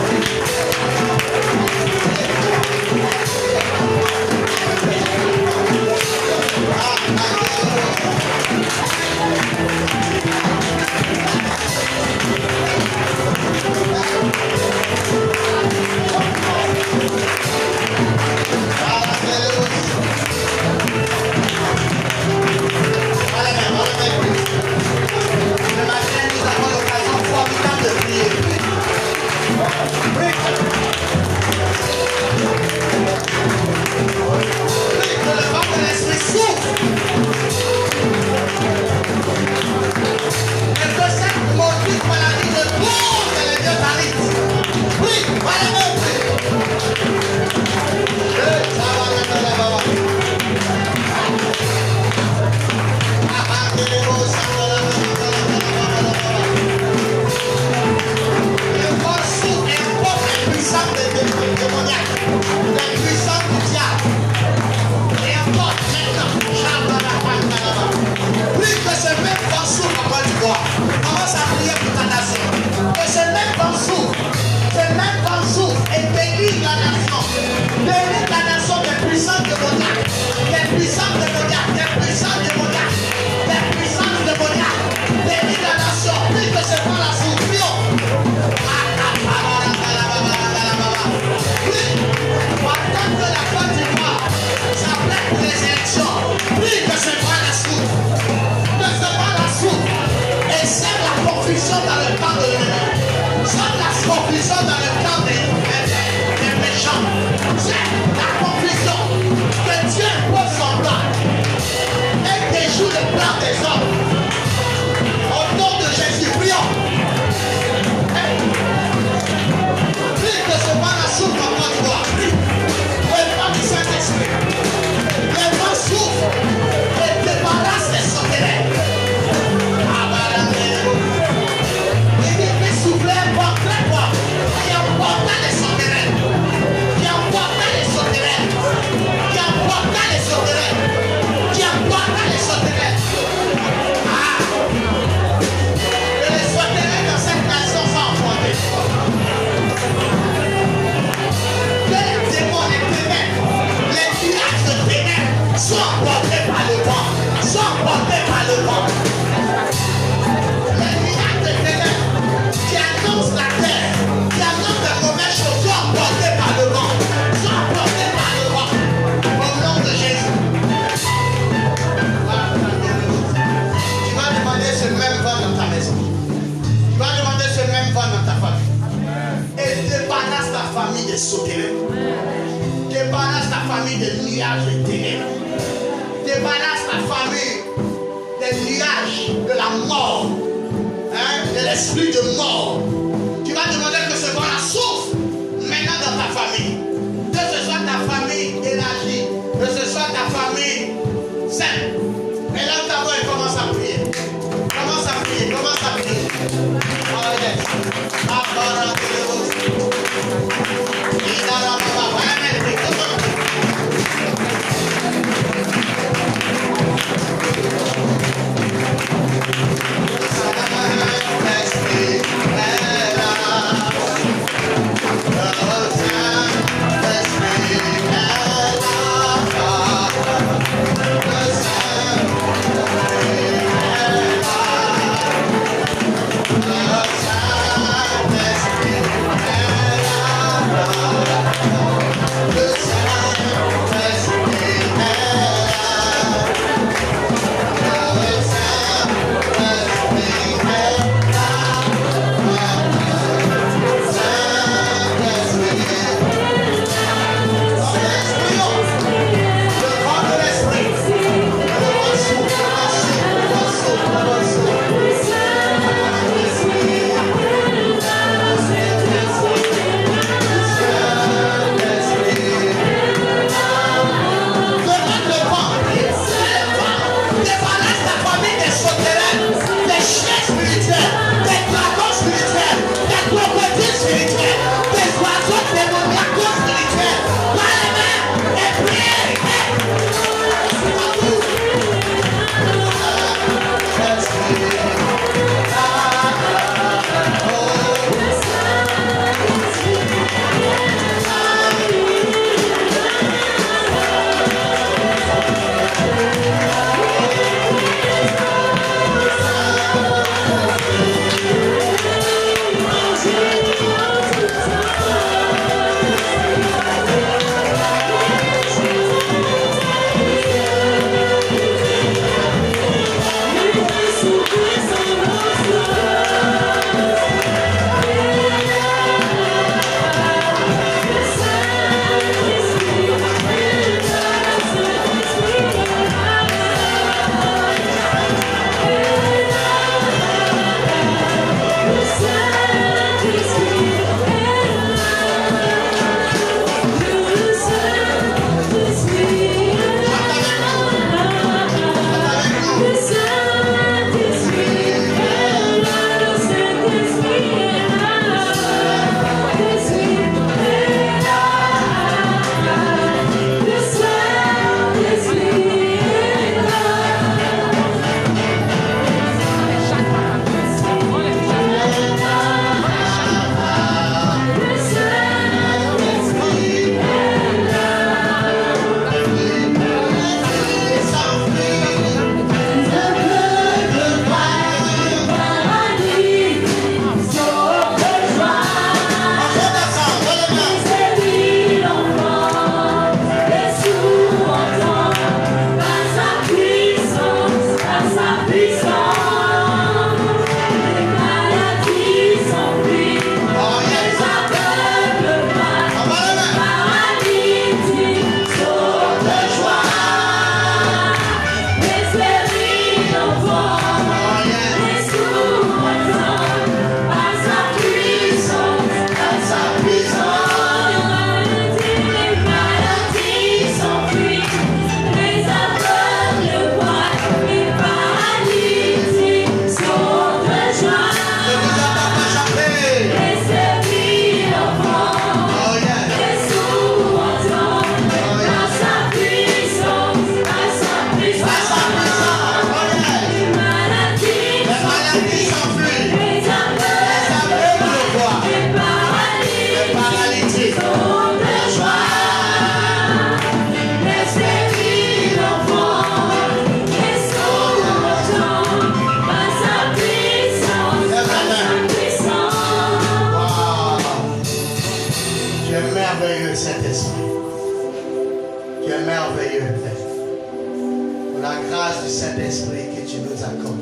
Saint-Esprit, que tu nous accordes.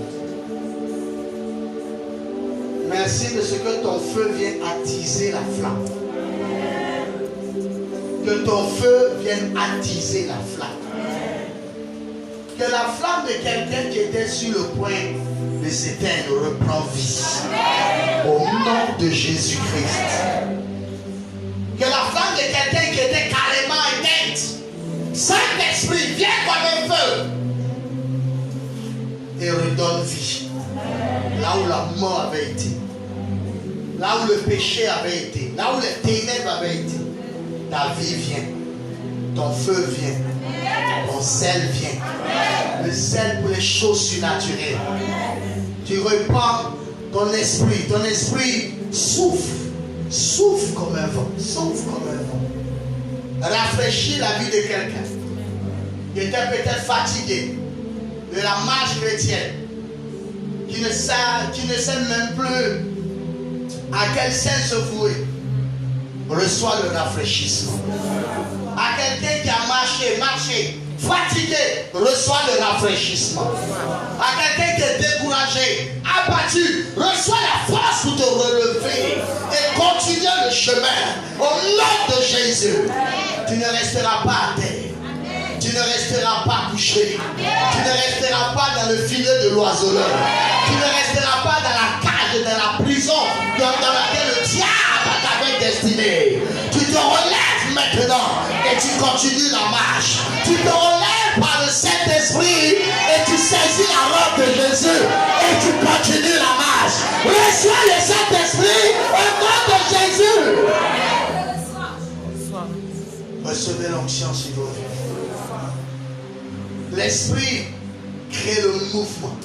Merci de ce que ton feu vient attiser la flamme. Que ton feu vienne attiser la flamme. Que la flamme de quelqu'un qui était sur le point de s'éteindre reprend vie. Au nom de Jésus-Christ. Que la flamme de quelqu'un qui était carrément éteinte, Saint-Esprit, viens comme un feu et redonne vie. Là où la mort avait été, là où le péché avait été, là où les ténèbres avaient été, ta vie vient, ton feu vient, ton sel vient, le sel pour les choses surnaturelles. Tu reprends ton esprit souffle comme un vent, souffle comme un vent. Rafraîchis la vie de quelqu'un qui était peut-être fatigué de la marche chrétienne, qui ne sait même plus à quel sens se vouer. Reçois le rafraîchissement. À quelqu'un qui a marché, fatigué, reçois le rafraîchissement. À quelqu'un qui est découragé, abattu, reçois la force pour te relever et continuer le chemin. Au nom de Jésus, tu ne resteras pas à terre. Tu ne resteras pas couché. Tu ne resteras pas dans le filet de l'oiseleur. Tu ne resteras pas dans la cage, dans la prison dans laquelle le diable t'avait destiné. Tu te relèves maintenant et tu continues la marche. Tu te relèves par le Saint-Esprit et tu saisis la robe de Jésus et tu continues la marche. Reçois le Saint-Esprit au nom de Jésus. Recevez l'onction s'il vous plaît. L'Esprit crée le mouvement.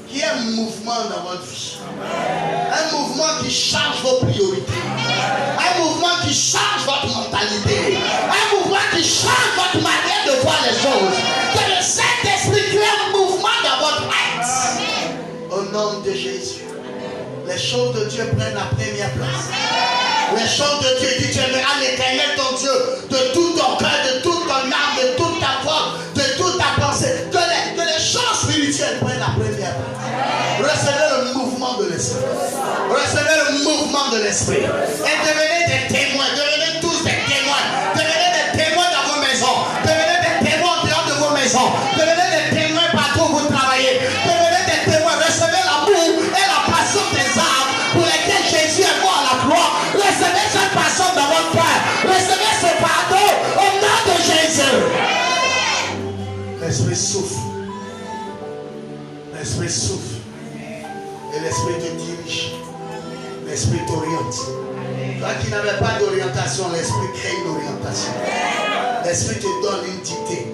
Qui est un mouvement dans votre vie. Un mouvement qui change vos priorités. Un mouvement qui change votre mentalité. Un mouvement qui change votre manière de voir les choses. Que le Saint-Esprit crée un mouvement dans votre être. Au nom de Jésus. Les choses de Dieu prennent la première place. Les choses de Dieu, dit tu aimeras l'Éternel ton Dieu de tout ton cœur, de toute ton âme, de toute ta force, de toute ta pensée. Que les choses spirituelles prennent la première place. Recevez le mouvement de l'Esprit. Recevez le mouvement de l'Esprit. Et devenez des témoins. Devenez tous des témoins. Devenez des témoins dans vos maisons. Devenez des témoins en dehors de vos maisons. Devenez des témoins partout où vous travaillez. Devenez des témoins. Recevez l'amour et la passion des âmes pour lesquelles Jésus est mort à la croix. Recevez cette passion dans votre cœur. Recevez ce pardon au nom de Jésus. L'Esprit souffle. L'Esprit souffle. Et l'Esprit te dirige. L'Esprit t'oriente. Toi qui n'avais pas d'orientation, l'Esprit crée une orientation. L'Esprit te donne une dictée.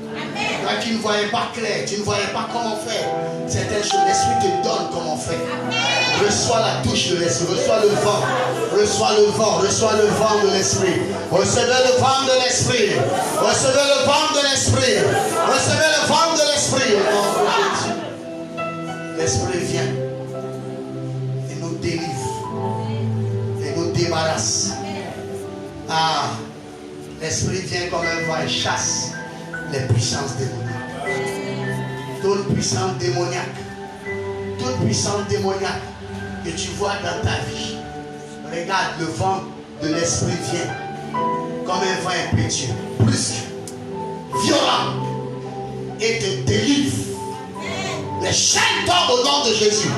Toi qui ne voyais pas clair, tu ne voyais pas comment faire certaines choses, l'Esprit te donne comment faire. Reçois la touche de l'Esprit, reçois le vent. Reçois le vent, reçois le vent de l'Esprit. Recevez le vent de l'Esprit. Recevez le vent de l'Esprit. Recevez le vent de l'Esprit. Au nom de Jésus. L'Esprit vient et nous délivre et nous débarrasse. Ah, l'Esprit vient comme un vent et chasse les puissances démoniaques. Toute puissance démoniaque, toute puissance démoniaque que tu vois dans ta vie. Regarde, le vent de l'Esprit vient comme un vent impétueux, brusque, violent, et te délivre. Les chaînes tombent au nom de Jésus.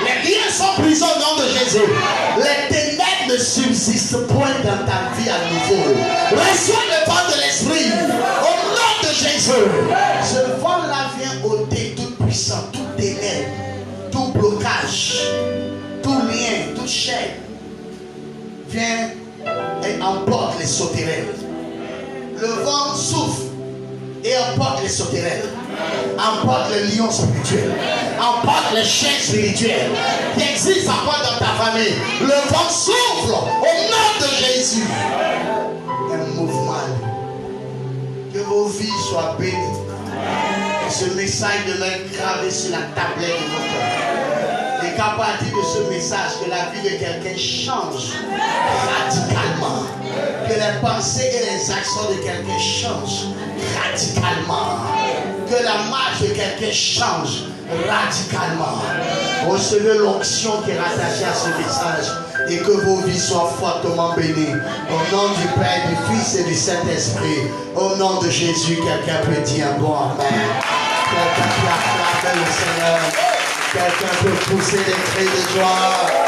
Les liens sont brisés au nom de Jésus. Les ténèbres ne subsistent point dans ta vie à nouveau. Reçois le vent de l'Esprit au nom de Jésus. Ce vent-là vient ôter toute puissance, tout ténèbre, tout blocage, tout lien, toute chaîne. Viens et emporte les sauterelles. Le vent souffle et emporte les sauterelles. Emporte les lions spirituels. Emporte les chiens spirituels qui existent encore dans ta famille. Le vent souffle au nom de Jésus. Un mouvement. Que vos vies soient bénies. Et ce message demeure gravé sur la tablette de vos cœurs. Et qu'à partir de ce message, que la vie de quelqu'un change radicalement. Que les pensées et les actions de quelqu'un changent radicalement. Que la marche de quelqu'un change radicalement. Recevez l'onction qui est rattachée à ce message et que vos vies soient fortement bénies. Au nom du Père, du Fils et du Saint-Esprit. Au nom de Jésus, quelqu'un peut dire un bon amen. Quelqu'un peut acclamer le Seigneur. Quelqu'un peut pousser des cris de joie.